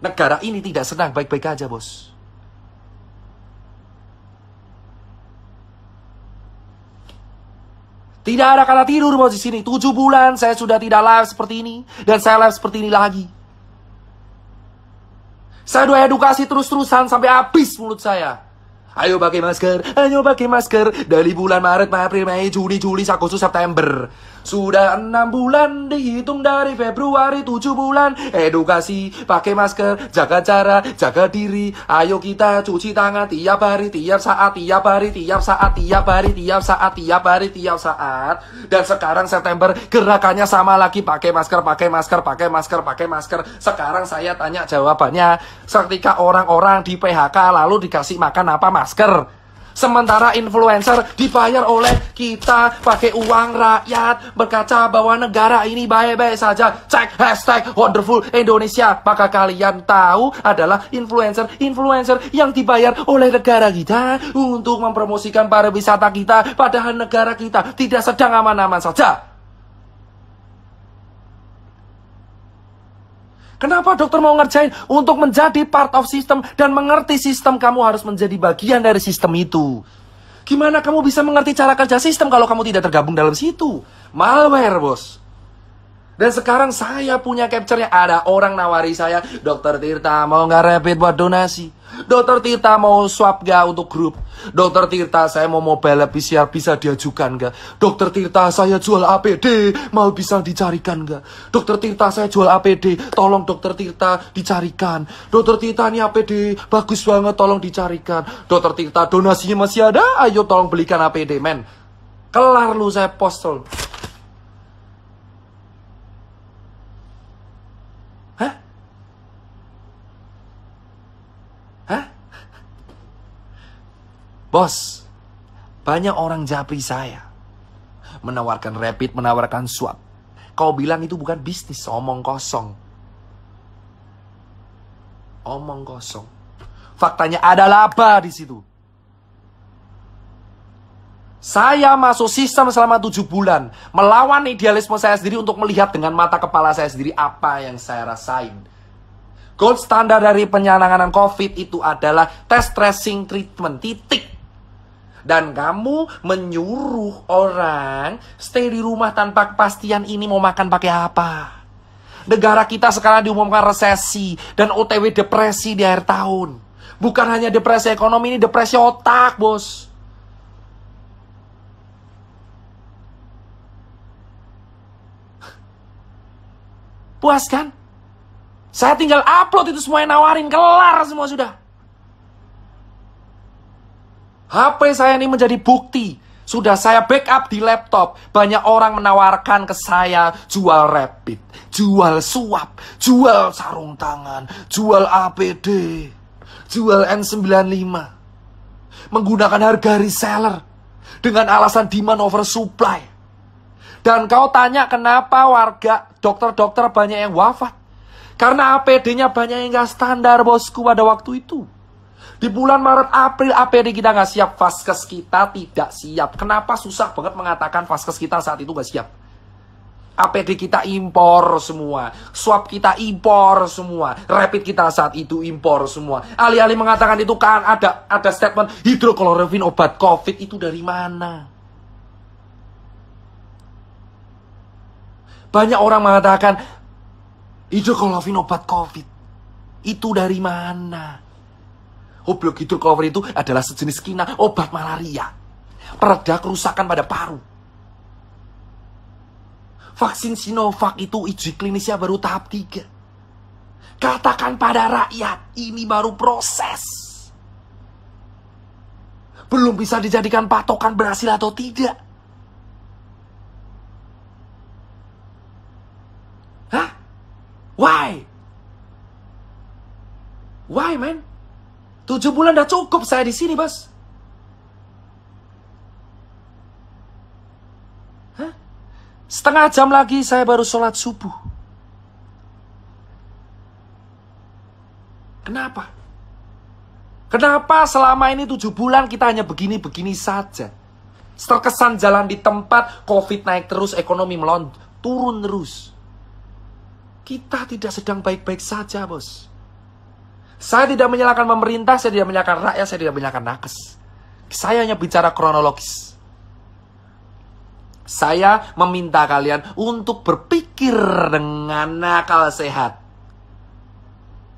Negara ini tidak sedang baik-baik aja, bos. Tidak ada kata tidur, bos, di sini. 7 bulan saya sudah tidak live seperti ini. Dan saya live seperti ini lagi. Saya udah edukasi terus-terusan sampai habis mulut saya. Ayo pakai masker, ayo pakai masker. Dari bulan Maret, April, Mei, Juni, Juli, Agustus, September. Sudah 6 bulan dihitung dari Februari, 7 bulan. Edukasi, pakai masker, jaga jarak, jaga diri. Ayo kita cuci tangan tiap hari, tiap saat, tiap hari, tiap saat, tiap hari, tiap saat, tiap hari, tiap saat. Dan sekarang September gerakannya sama lagi, pakai masker, pakai masker, pakai masker, pakai masker. Sekarang saya tanya jawabannya. Ketika orang-orang di PHK lalu dikasih makan apa? Masker. Sementara influencer dibayar oleh kita pakai uang rakyat, berkaca bahwa negara ini baik-baik saja. Cek hashtag wonderful Indonesia. Maka kalian tahu adalah influencer yang dibayar oleh negara kita untuk mempromosikan pariwisata kita, padahal negara kita tidak sedang aman-aman saja. Kenapa dokter mau ngerjain? Untuk menjadi part of system dan mengerti sistem, kamu harus menjadi bagian dari sistem itu. Gimana kamu bisa mengerti cara kerja sistem kalau kamu tidak tergabung dalam situ? Malware, bos. Dan sekarang saya punya capture-nya. Ada orang nawari saya, Dokter Tirta mau nggak rapid buat donasi? Dokter Tirta mau swab nggak untuk grup? Dokter Tirta saya mau mobile PCR bisa diajukan nggak? Dokter Tirta saya jual APD, mau bisa dicarikan nggak? Dokter Tirta saya jual APD, tolong Dokter Tirta dicarikan. Dokter Tirta ini APD bagus banget, tolong dicarikan. Dokter Tirta donasinya masih ada, ayo tolong belikan APD, men. Kelar lu saya postal. Bos, banyak orang japri saya. Menawarkan rapid, menawarkan swab. Kau bilang itu bukan bisnis, omong kosong. Omong kosong. Faktanya ada laba di situ. Saya masuk sistem selama 7 bulan. Melawan idealisme saya sendiri untuk melihat dengan mata kepala saya sendiri apa yang saya rasain. Gold standar dari penanganan COVID itu adalah test, tracing, treatment, titik. Dan kamu menyuruh orang stay di rumah tanpa kepastian ini mau makan pakai apa. Negara kita sekarang diumumkan resesi dan OTW depresi di akhir tahun. Bukan hanya depresi ekonomi, ini depresi otak, bos. Puas kan? Saya tinggal upload itu semua yang nawarin, kelar semua sudah. HP saya ini menjadi bukti. Sudah saya backup di laptop. Banyak orang menawarkan ke saya jual rapid, jual swab, jual sarung tangan, jual APD, jual N95. Menggunakan harga reseller dengan alasan demand over supply. Dan kau tanya kenapa warga dokter-dokter banyak yang wafat? Karena APD-nya banyak yang gak standar, bosku, pada waktu itu. Di bulan Maret, April, APD kita nggak siap. Vaskes kita tidak siap. Kenapa susah banget mengatakan vaskes kita saat itu nggak siap? APD kita impor semua. Swab kita impor semua. Rapid kita saat itu impor semua. Alih-alih mengatakan itu kan ada statement hidrokloroquine obat COVID. Itu dari mana? Banyak orang mengatakan hidrokloroquine obat COVID. Itu dari mana? Goblok, hidrokloroquine itu adalah sejenis kina obat malaria. Pereda kerusakan pada paru. Vaksin Sinovac itu uji klinisnya baru tahap 3. Katakan pada rakyat, ini baru proses. Belum bisa dijadikan patokan berhasil atau tidak. Hah? Why? Why, man? 7 bulan udah cukup saya di sini, bos. Hah? Setengah jam lagi saya baru sholat subuh. Kenapa? Kenapa selama ini 7 bulan kita hanya begini-begini saja? Terkesan jalan di tempat, COVID naik terus, ekonomi turun terus. Kita tidak sedang baik-baik saja, bos. Saya tidak menyalahkan pemerintah, saya tidak menyalahkan rakyat, saya tidak menyalahkan nakes. Saya hanya bicara kronologis. Saya meminta kalian untuk berpikir dengan akal sehat.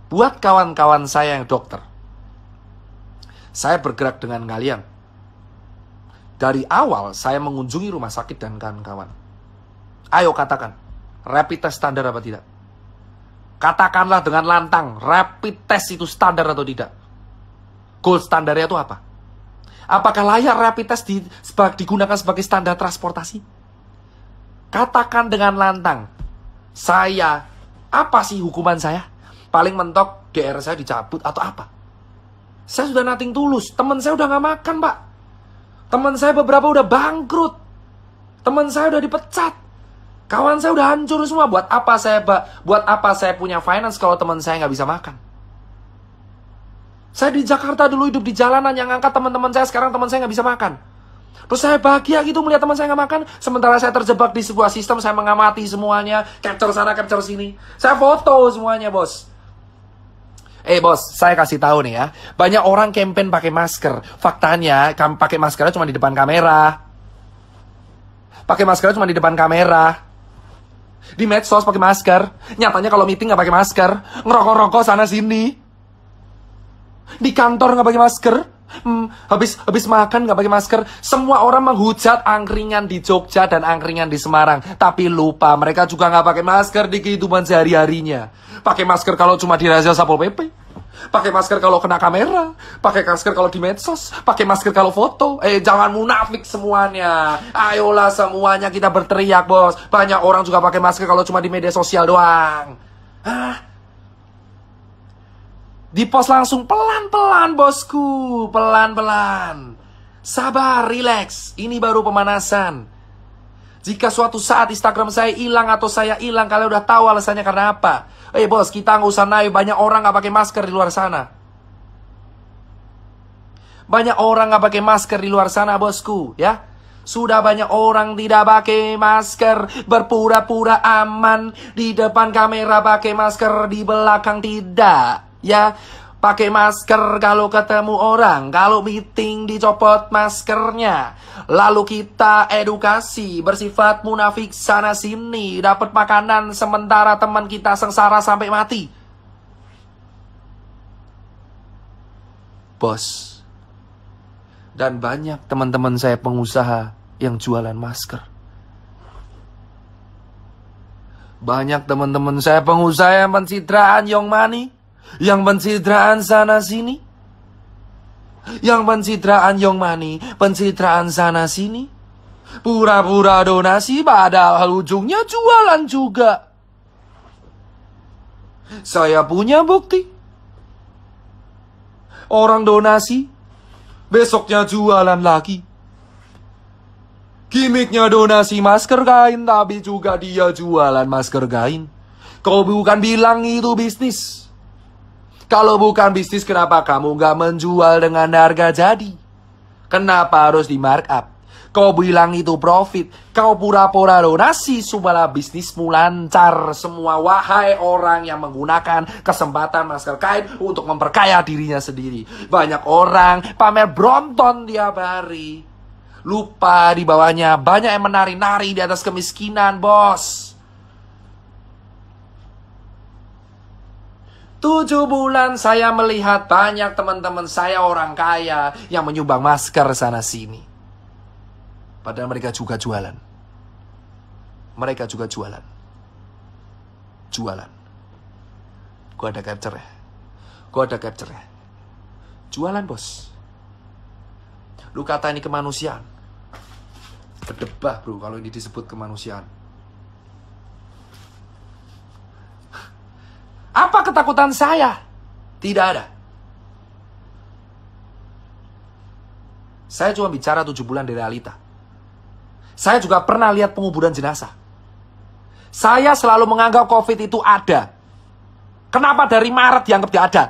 Buat kawan-kawan saya yang dokter, saya bergerak dengan kalian. Dari awal saya mengunjungi rumah sakit dan kawan-kawan. Ayo katakan, rapid test standar apa tidak? Katakanlah dengan lantang, rapid test itu standar atau tidak? Gold standarnya itu apa? Apakah layak rapid test digunakan sebagai standar transportasi? Katakan dengan lantang, apa sih hukuman saya? Paling mentok DR saya dicabut atau apa? Saya sudah nothing tulus, teman saya udah gak makan, Pak. Teman saya beberapa udah bangkrut. Teman saya udah dipecat. Kawan saya udah hancur semua. Buat apa saya punya finance kalau teman saya nggak bisa makan? Saya di Jakarta dulu hidup di jalanan, yang ngangkat teman-teman saya, sekarang teman saya nggak bisa makan. Terus saya bahagia gitu melihat teman saya nggak makan, sementara saya terjebak di sebuah sistem, saya mengamati semuanya, capture sana, capture sini. Saya foto semuanya, bos. Bos, saya kasih tahu nih ya. Banyak orang campaign pakai masker. Faktanya, pakai maskernya cuma di depan kamera. Pakai maskernya cuma di depan kamera. Di medsos pakai masker. Nyatanya kalau meeting nggak pakai masker. Ngerokok-rokok sana sini. Di kantor nggak pakai masker. Habis makan nggak pakai masker. Semua orang menghujat angkringan di Jogja dan angkringan di Semarang. Tapi lupa mereka juga nggak pakai masker di kehidupan sehari-harinya. Pakai masker kalau cuma di razia Satpol PP. Pakai masker kalau kena kamera. Pakai masker kalau di medsos. Pakai masker kalau foto. Jangan munafik semuanya. Ayolah semuanya kita berteriak, bos. Banyak orang juga pakai masker kalau cuma di media sosial doang. Di post langsung pelan-pelan, bosku. Pelan-pelan. Sabar, relax. Ini baru pemanasan. Jika suatu saat Instagram saya hilang atau saya hilang, kalian udah tahu alasannya karena apa. Bos, kita nggak usah naik. Banyak orang nggak pakai masker di luar sana. Banyak orang nggak pakai masker di luar sana, bosku. Ya, sudah banyak orang tidak pakai masker, berpura-pura aman di depan kamera pakai masker, di belakang tidak. Ya, pakai masker kalau ketemu orang, kalau meeting dicopot maskernya. Lalu kita edukasi bersifat munafik sana sini, dapat makanan sementara teman kita sengsara sampai mati. Bos, dan banyak teman-teman saya pengusaha yang jualan masker. Banyak teman-teman saya pengusaha yang pencitraan Young Money, yang pencitraan sana sini, yang pencitraan Young Money, pencitraan sana sini, pura-pura donasi padahal ujungnya jualan juga. Saya punya bukti. Orang donasi, besoknya jualan lagi. Gimiknya donasi masker kain, tapi juga dia jualan masker kain. Kau bukan bilang itu bisnis. Kalau bukan bisnis, kenapa kamu nggak menjual dengan harga jadi? Kenapa harus di markup? Kau bilang itu profit. Kau pura-pura donasi supaya bisnismu lancar semua. Wahai orang yang menggunakan kesempatan masker kain untuk memperkaya dirinya sendiri. Banyak orang pamer Brompton tiap hari. Lupa di bawahnya banyak yang menari-nari di atas kemiskinan, bos. 7 bulan saya melihat banyak teman-teman saya orang kaya yang menyumbang masker sana sini. Padahal mereka juga jualan. Mereka juga jualan. Jualan. Gua ada capture ya. Gua ada capture ya. Jualan, bos. Lu kata ini kemanusiaan. Berdebah, bro, kalau ini disebut kemanusiaan. Apa ketakutan saya? Tidak ada. Saya cuma bicara 7 bulan dari realita. Saya juga pernah lihat penguburan jenazah. Saya selalu menganggap COVID itu ada. Kenapa dari Maret dianggap tidak ada?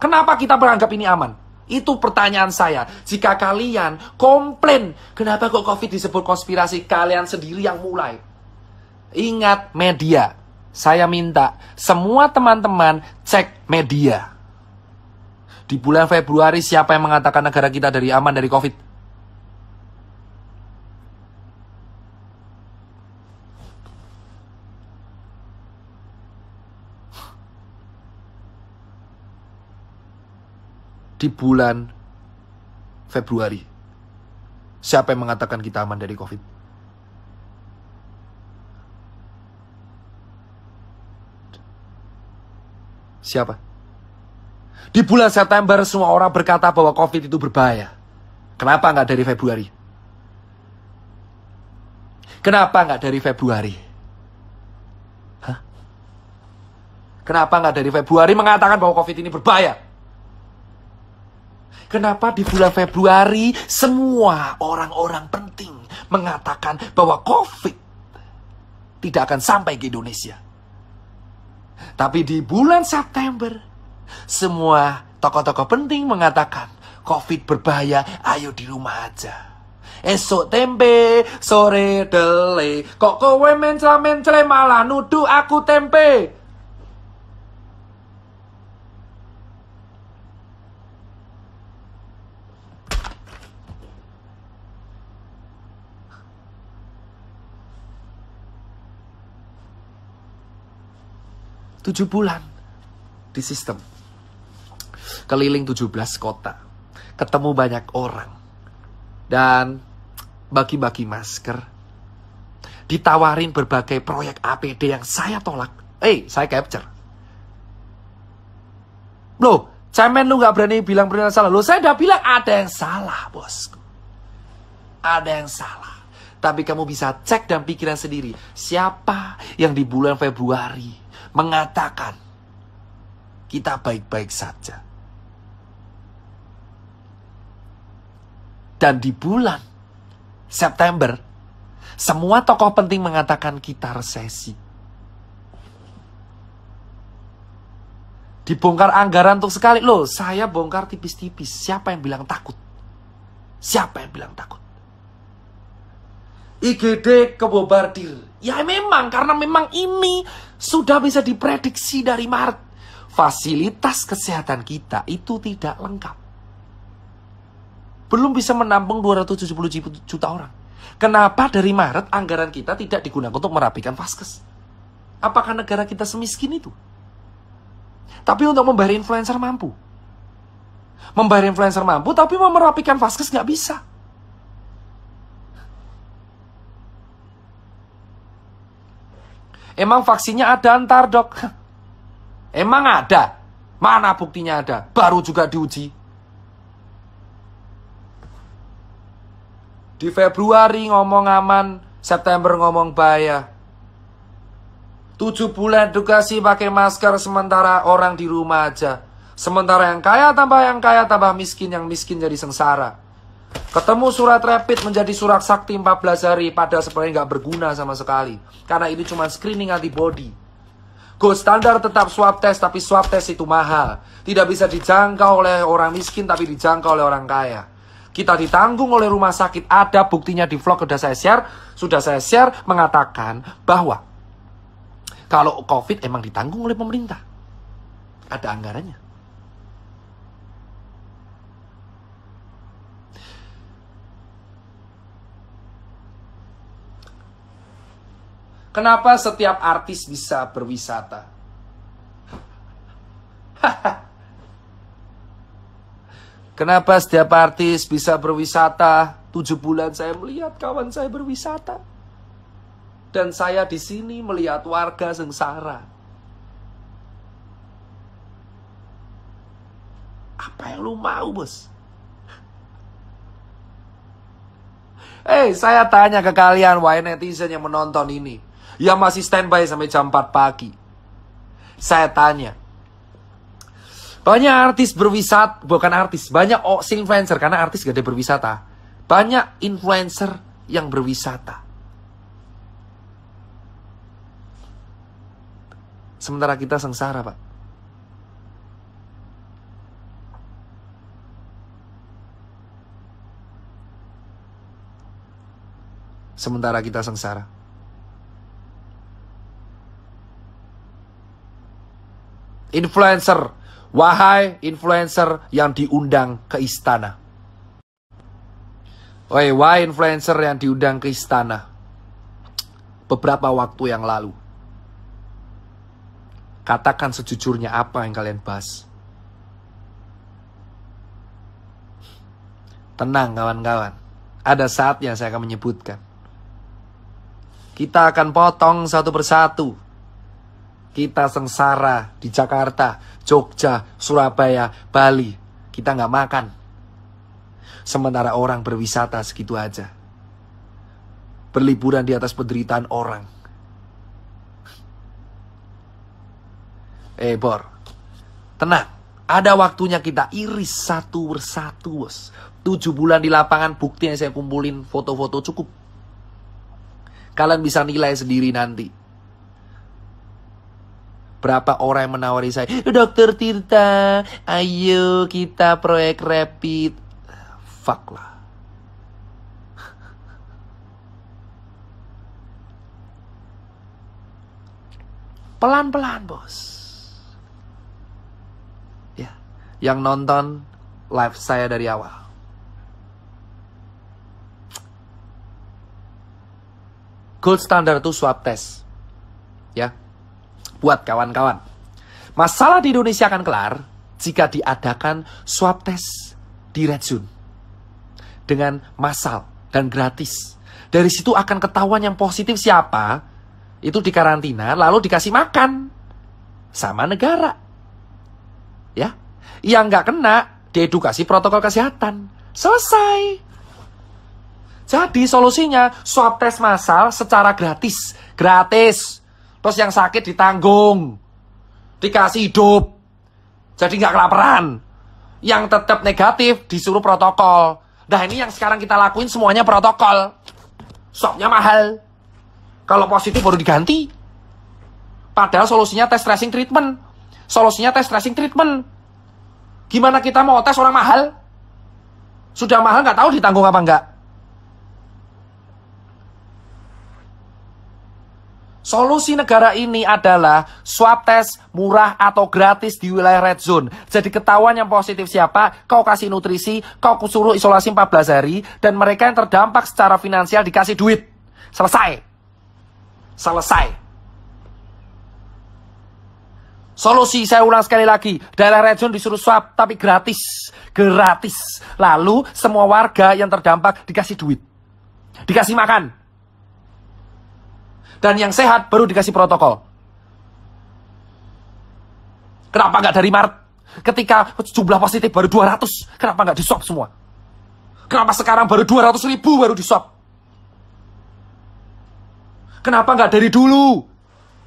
Kenapa kita beranggap ini aman? Itu pertanyaan saya. Jika kalian komplain, kenapa kok COVID disebut konspirasi? Kalian sendiri yang mulai. Ingat media. Saya minta semua teman-teman cek media. Di bulan Februari siapa yang mengatakan negara kita dari aman dari COVID? Di bulan Februari siapa yang mengatakan kita aman dari COVID? Siapa? Di bulan September semua orang berkata bahwa COVID itu berbahaya. Kenapa nggak dari Februari? Kenapa nggak dari Februari? Hah? Kenapa nggak dari Februari mengatakan bahwa COVID ini berbahaya? Kenapa di bulan Februari semua orang-orang penting mengatakan bahwa COVID tidak akan sampai ke Indonesia? Tapi di bulan September, semua tokoh-tokoh penting mengatakan COVID berbahaya, ayo di rumah aja. Esok tempe, sore dele, kok kowe mencela-mencela malah nuduh aku tempe. Tujuh bulan di sistem. Keliling 17 kota. Ketemu banyak orang. Dan bagi-bagi masker. Ditawarin berbagai proyek APD yang saya tolak. Saya capture. Loh, cemen lu gak berani bilang benar salah. Loh, saya udah bilang ada yang salah, bosku. Ada yang salah. Tapi kamu bisa cek dan pikiran sendiri. Siapa yang di bulan Februari mengatakan kita baik-baik saja. Dan di bulan September, semua tokoh penting mengatakan kita resesi. Dibongkar anggaran untuk sekali. Loh, saya bongkar tipis-tipis. Siapa yang bilang takut? Siapa yang bilang takut? IGD kebobardir. Ya memang, karena memang ini sudah bisa diprediksi dari Maret. Fasilitas kesehatan kita itu tidak lengkap. Belum bisa menampung 270 juta orang. Kenapa dari Maret anggaran kita tidak digunakan untuk merapikan vaskes? Apakah negara kita semiskin itu? Tapi untuk membayar influencer mampu. Membayar influencer mampu, tapi mau merapikan vaskes nggak bisa. Emang vaksinnya ada ntar, dok? Emang ada? Mana buktinya ada? Baru juga diuji. Di Februari ngomong aman, September ngomong bahaya. 7 bulan edukasi pakai masker, sementara orang di rumah aja. Sementara yang kaya tambah miskin, yang miskin jadi sengsara. Ketemu surat rapid menjadi surat sakti 14 hari, padahal sebenarnya nggak berguna sama sekali. Karena ini cuma screening antibody. Gold standar tetap swab test, tapi swab test itu mahal. Tidak bisa dijangkau oleh orang miskin, tapi dijangkau oleh orang kaya. Kita ditanggung oleh rumah sakit. Ada buktinya di vlog sudah saya share mengatakan bahwa kalau COVID emang ditanggung oleh pemerintah. Ada anggarannya. Kenapa setiap artis bisa berwisata? Kenapa setiap artis bisa berwisata? 7 bulan saya melihat kawan saya berwisata. Dan saya di sini melihat warga sengsara. Apa yang lu mau, bos? Saya tanya ke kalian, wahai netizen yang menonton ini, yang masih standby sampai jam 4 pagi. Saya tanya. Banyak artis berwisata, bukan artis, banyak influencer, karena artis gak ada berwisata. Banyak influencer yang berwisata. Sementara kita sengsara, Pak. Sementara kita sengsara. Influencer, wahai influencer yang diundang ke istana. Wahai influencer yang diundang ke istana. Beberapa waktu yang lalu. Katakan sejujurnya apa yang kalian bahas. Tenang kawan-kawan. Ada saatnya saya akan menyebutkan. Kita akan potong satu persatu. Kita sengsara di Jakarta, Jogja, Surabaya, Bali. Kita nggak makan. Sementara orang berwisata segitu aja. Berliburan di atas penderitaan orang. Bor, tenang. Ada waktunya kita iris satu persatu, bos. 7 bulan di lapangan, bukti yang saya kumpulin, foto-foto cukup. Kalian bisa nilai sendiri nanti. Berapa orang yang menawari saya, Dokter Tirta, ayo kita proyek rapid. Fuck lah. Pelan-pelan, bos. Ya, yang nonton live saya dari awal. Gold standard itu swab test. Ya. Buat kawan-kawan. Masalah di Indonesia akan kelar jika diadakan swab test di red zone. Dengan massal dan gratis. Dari situ akan ketahuan yang positif siapa. Itu dikarantina lalu dikasih makan. Sama negara. Ya. Yang nggak kena diedukasi protokol kesehatan. Selesai. Jadi solusinya swab test massal secara gratis. Gratis. Terus yang sakit ditanggung. Dikasih hidup. Jadi nggak kelaparan. Yang tetap negatif disuruh protokol. Nah ini yang sekarang kita lakuin semuanya protokol. Swabnya mahal. Kalau positif baru diganti. Padahal solusinya tes tracing treatment. Solusinya tes tracing treatment. Gimana kita mau tes orang mahal? Sudah mahal nggak tahu ditanggung apa enggak. Solusi negara ini adalah swab test murah atau gratis di wilayah red zone. Jadi ketahuan yang positif siapa, kau kasih nutrisi, kau suruh isolasi 14 hari, dan mereka yang terdampak secara finansial dikasih duit. Selesai. Selesai. Solusi, saya ulang sekali lagi, daerah red zone disuruh swab, tapi gratis. Gratis. Lalu semua warga yang terdampak dikasih duit. Dikasih makan. Dan yang sehat baru dikasih protokol. Kenapa nggak dari Maret? Ketika jumlah positif baru 200, kenapa nggak di-swab semua? Kenapa sekarang baru 200.000 baru di-swab? Kenapa nggak dari dulu?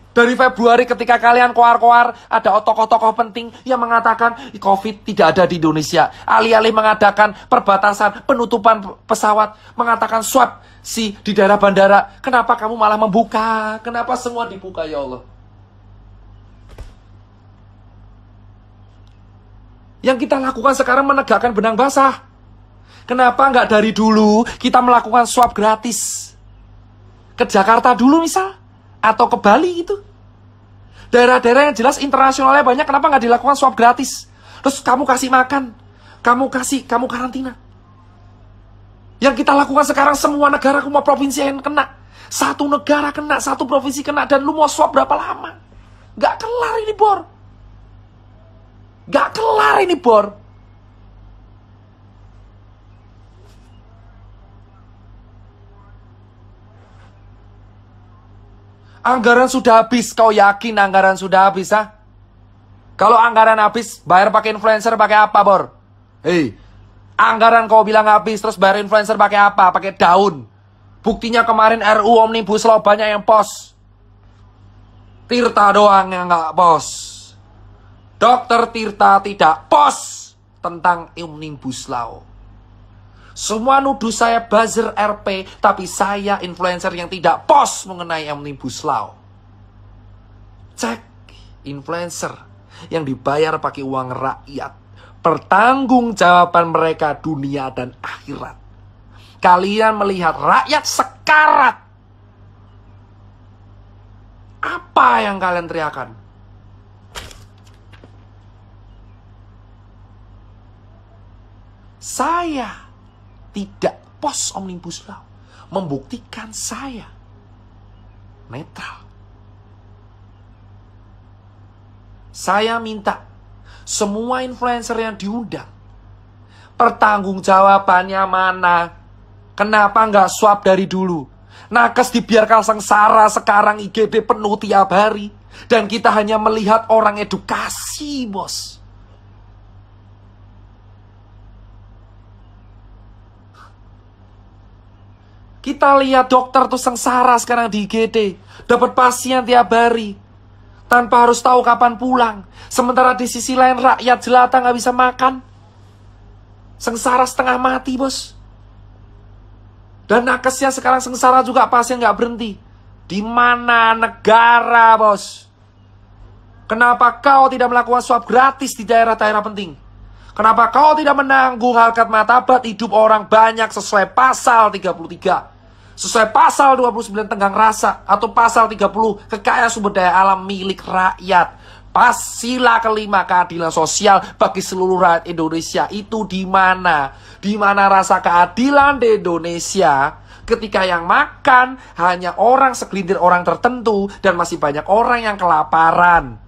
Dari Februari ketika kalian koar-koar, ada tokoh-tokoh penting yang mengatakan COVID tidak ada di Indonesia. Alih-alih mengadakan perbatasan, penutupan pesawat, mengatakan swab di daerah bandara. Kenapa kamu malah membuka? Kenapa semua dibuka, ya Allah? Yang kita lakukan sekarang menegakkan benang basah. Kenapa nggak dari dulu kita melakukan swab gratis? Ke Jakarta dulu misal? Atau ke Bali gitu? Daerah-daerah yang jelas internasionalnya banyak, kenapa nggak dilakukan swab gratis? Terus kamu kasih makan, kamu karantina. Yang kita lakukan sekarang semua negara, semua provinsi yang kena. Satu negara kena, satu provinsi kena, dan lu mau swab berapa lama? Nggak kelar ini, Bor. Nggak kelar ini, Bor. Anggaran sudah habis, kau yakin anggaran sudah habis, ha? Kalau anggaran habis, bayar pakai influencer pakai apa, Bor? Hei, anggaran kau bilang habis, terus bayar influencer pakai apa? Pakai daun. Buktinya kemarin RU Omnibus Law banyak yang pos. Tirta doang yang nggak pos. Dokter Tirta tidak pos tentang Omnibus Law. Semua nuduh saya buzzer RP, tapi saya influencer yang tidak post mengenai Omnibus Law. Cek influencer yang dibayar pakai uang rakyat. Pertanggungjawaban mereka dunia dan akhirat. Kalian melihat rakyat sekarat. Apa yang kalian teriakan? Saya tidak pos Omnibus Law, membuktikan saya netral. Saya minta semua influencer yang diundang, pertanggungjawabannya mana? Kenapa nggak swab dari dulu? Nakes dibiarkan sengsara, sekarang IGD penuh tiap hari. Dan kita hanya melihat orang edukasi, bos. Kita lihat dokter tuh sengsara sekarang di IGD. Dapat pasien tiap hari. Tanpa harus tahu kapan pulang. Sementara di sisi lain rakyat jelata nggak bisa makan. Sengsara setengah mati, bos. Dan nakesnya sekarang sengsara juga, pasien nggak berhenti. Di mana negara, bos? Kenapa kau tidak melakukan swab gratis di daerah-daerah penting? Kenapa kau tidak menanggung harkat martabat hidup orang banyak sesuai pasal 33? Sesuai pasal 29 tenggang rasa atau pasal 30 kekayaan sumber daya alam milik rakyat. Sila kelima keadilan sosial bagi seluruh rakyat Indonesia itu di mana? Di mana rasa keadilan di Indonesia ketika yang makan hanya orang segelintir orang tertentu dan masih banyak orang yang kelaparan.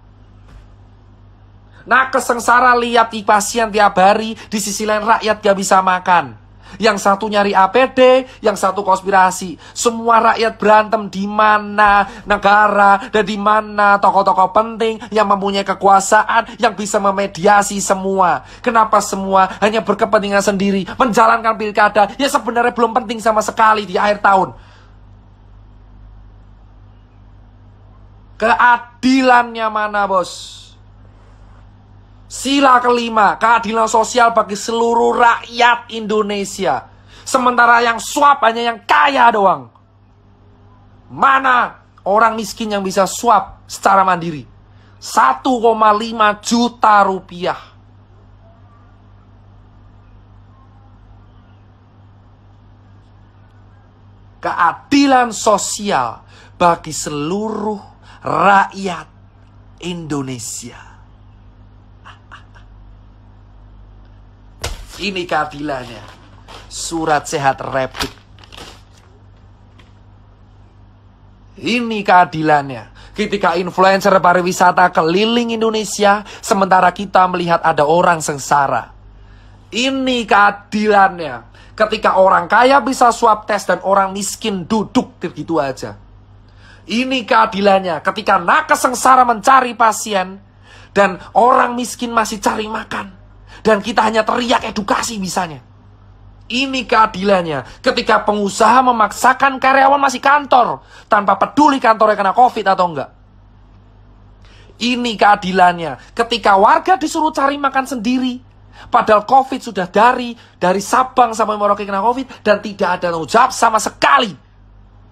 Nakes sengsara lihat di pasien tiap hari, di sisi lain rakyat gak bisa makan. Yang satu nyari APD, yang satu konspirasi. Semua rakyat berantem di mana negara dan di mana tokoh-tokoh penting yang mempunyai kekuasaan yang bisa memediasi semua. Kenapa semua hanya berkepentingan sendiri, menjalankan pilkada yang sebenarnya belum penting sama sekali di akhir tahun. Keadilannya mana, bos? Sila kelima, keadilan sosial bagi seluruh rakyat Indonesia. Sementara yang swab hanya yang kaya doang. Mana orang miskin yang bisa swab secara mandiri? 1,5 juta rupiah. Keadilan sosial bagi seluruh rakyat Indonesia. Ini keadilannya. Surat sehat rapid. Ini keadilannya. Ketika influencer pariwisata keliling Indonesia, sementara kita melihat ada orang sengsara. Ini keadilannya. Ketika orang kaya bisa swab tes dan orang miskin duduk begitu aja. Ini keadilannya. Ketika nakes sengsara mencari pasien dan orang miskin masih cari makan. Dan kita hanya teriak edukasi bisanya. Ini keadilannya. Ketika pengusaha memaksakan karyawan masih kantor tanpa peduli kantornya kena COVID atau enggak. Ini keadilannya. Ketika warga disuruh cari makan sendiri. Padahal COVID sudah dari Sabang sampai Merauke kena COVID. Dan tidak ada tanggung jawab sama sekali.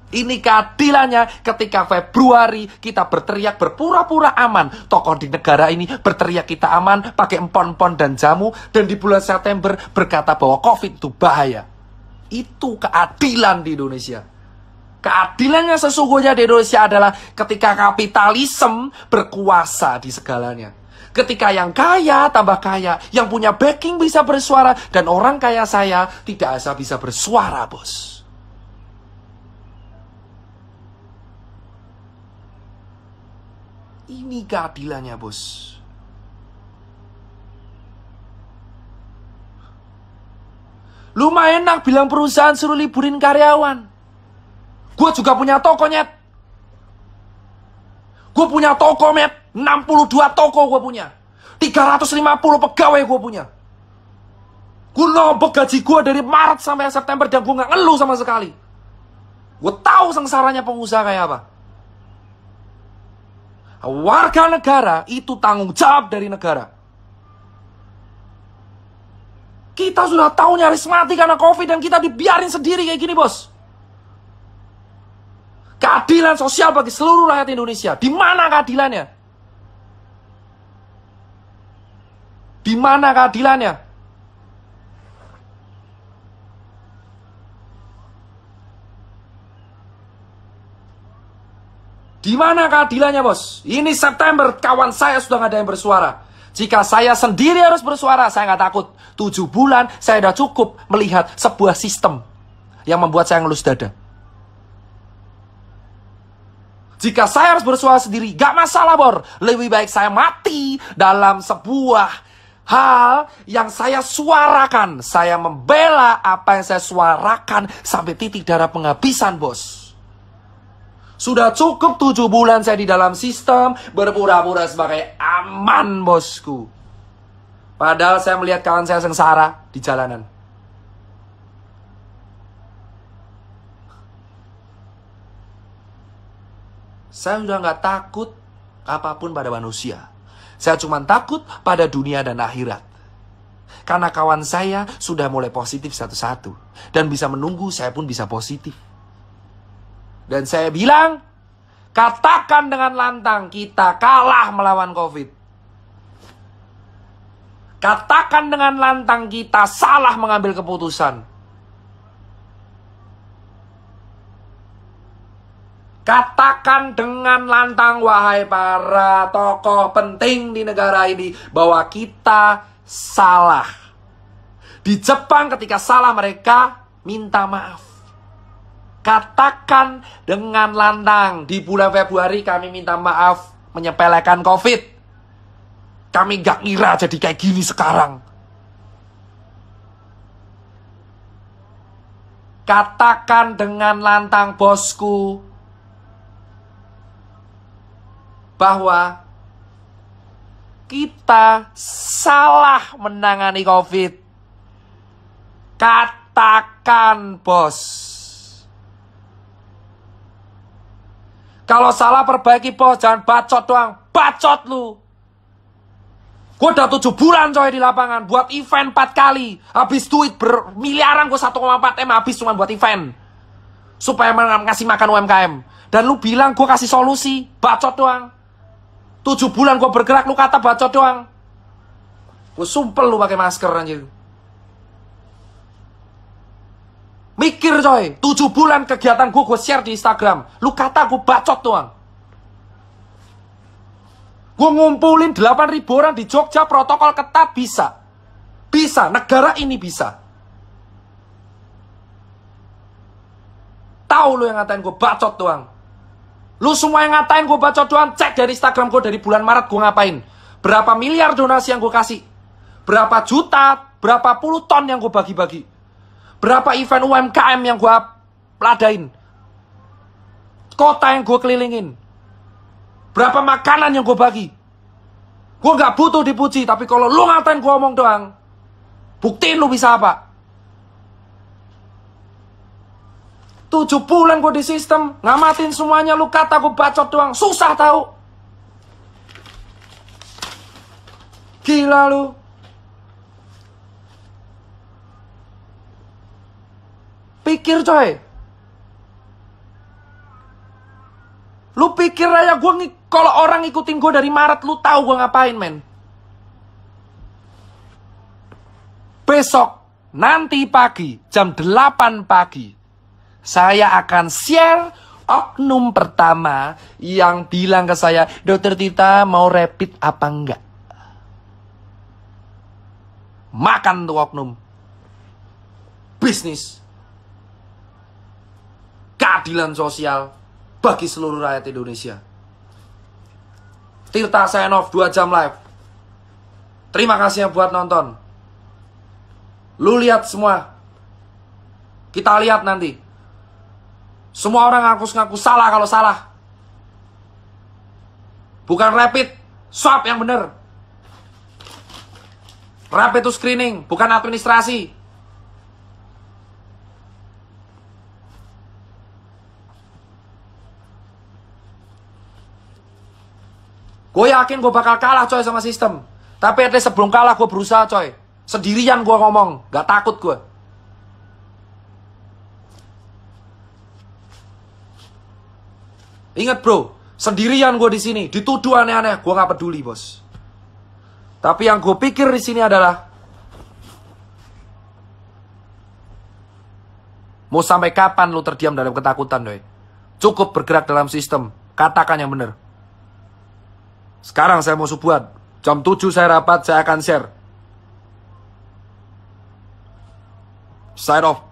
Ini keadilannya ketika Februari kita berteriak berpura-pura aman. Tokoh di negara ini berteriak kita aman pakai empon-empon dan jamu. Dan di bulan September berkata bahwa COVID itu bahaya. Itu keadilan di Indonesia. Keadilannya sesungguhnya di Indonesia adalah ketika kapitalisme berkuasa di segalanya. Ketika yang kaya tambah kaya, yang punya backing bisa bersuara. Dan orang kaya saya tidak bisa bersuara, bos. Ini keadilannya, bos. Lumayan enak bilang perusahaan suruh liburin karyawan. Gue juga punya toko, nyet. Gue punya toko, met. 62 toko gue punya. 350 pegawai gue punya. Gue nombok gaji gue dari Maret sampai September dan gue gak ngeluh sama sekali. Gue tahu sengsaranya pengusaha kayak apa. Warga negara itu tanggung jawab dari negara. Kita sudah tahu nyaris mati karena COVID dan kita dibiarin sendiri kayak gini, bos. Keadilan sosial bagi seluruh rakyat Indonesia. Di mana keadilannya? Di mana keadilannya? Di mana keadilannya, bos? Ini September, kawan saya sudah nggak ada yang bersuara. Jika saya sendiri harus bersuara, saya nggak takut. 7 bulan, saya sudah cukup melihat sebuah sistem yang membuat saya ngelus dada. Jika saya harus bersuara sendiri, gak masalah, bor. Lebih baik saya mati dalam sebuah hal yang saya suarakan. Saya membela apa yang saya suarakan sampai titik darah penghabisan, bos. Sudah cukup 7 bulan saya di dalam sistem, berpura-pura sebagai aman, bosku. Padahal saya melihat kawan saya sengsara di jalanan. Saya sudah nggak takut apapun pada manusia. Saya cuma takut pada dunia dan akhirat. Karena kawan saya sudah mulai positif satu-satu. Dan bisa menunggu saya pun bisa positif. Dan saya bilang, katakan dengan lantang, kita kalah melawan COVID. Katakan dengan lantang, kita salah mengambil keputusan. Katakan dengan lantang, wahai para tokoh penting di negara ini, bahwa kita salah. Di Jepang ketika salah mereka minta maaf. Katakan dengan lantang, di bulan Februari kami minta maaf menyepelekan COVID. Kami gak ngira jadi kayak gini sekarang. Katakan dengan lantang, bosku, bahwa kita salah menangani COVID. Katakan, bos. Kalau salah perbaiki, bos. Jangan bacot doang. Bacot lu. Gue udah 7 bulan coy di lapangan. Buat event 4 kali. Habis duit bermiliaran. Gue 1,4 M habis cuma buat event. Supaya ngasih makan UMKM. Dan lu bilang gue kasih solusi. Bacot doang. 7 bulan gue bergerak, lu kata bacot doang. Gue sumpel lu pakai masker anjir. Mikir coy, 7 bulan kegiatan gue share di Instagram. Lu kata gue bacot doang. Gue ngumpulin 8.000 orang di Jogja, protokol ketat, bisa. Bisa, negara ini bisa. Tahu lu yang ngatain gue bacot doang. Lu semua yang ngatain gue bacot doang, cek dari Instagram gue dari bulan Maret gue ngapain. Berapa miliar donasi yang gue kasih. Berapa juta, berapa puluh ton yang gue bagi-bagi. Berapa event UMKM yang gue ladain. Kota yang gue kelilingin. Berapa makanan yang gue bagi. Gue gak butuh dipuji, tapi kalau lu ngatain gue omong doang, buktiin lu bisa apa. 7 bulan gue di sistem, ngamatin semuanya, lu kata gue bacot doang. Susah tahu. Gila lu. Pikir coy. Lu pikir aja kalau orang ngikutin gue dari Maret, lu tahu gue ngapain, men. Besok, nanti pagi, jam 8 pagi, saya akan share oknum pertama yang bilang ke saya, Dokter Tirta mau rapid apa enggak? Makan tuh oknum. Bisnis. Keadilan sosial bagi seluruh rakyat Indonesia. Tirta sign off 2 jam live. Terima kasih yang buat nonton. Lu lihat semua. Kita lihat nanti. Semua orang ngaku-ngaku salah kalau salah. Bukan rapid, swab yang bener. Rapid itu screening, bukan administrasi. Gue yakin gue bakal kalah coy sama sistem. Tapi at least sebelum kalah gue berusaha coy. Sendirian gue ngomong, gak takut gue. Ingat bro, sendirian gue di sini, dituduh aneh-aneh, gue gak peduli bos. Tapi yang gue pikir di sini adalah, mau sampai kapan lu terdiam dalam ketakutan doi? Cukup bergerak dalam sistem, katakan yang benar. Sekarang saya mau subuhan. Jam 7 saya rapat, saya akan share. Sign off.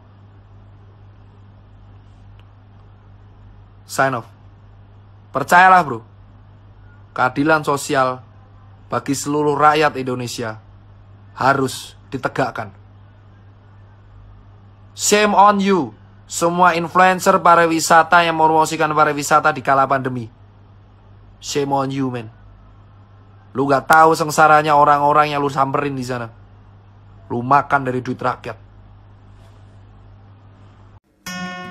Sign off. Percayalah bro. Keadilan sosial bagi seluruh rakyat Indonesia harus ditegakkan. Shame on you Semua influencer pariwisata yang mempromosikan pariwisata di kala pandemi. Shame on you, man. Lu gak tahu sengsaranya orang-orang yang lu samperin di sana. Lu makan dari duit rakyat.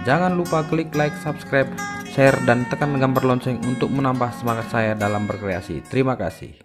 Jangan lupa klik like, subscribe, share, dan tekan gambar lonceng untuk menambah semangat saya dalam berkreasi. Terima kasih.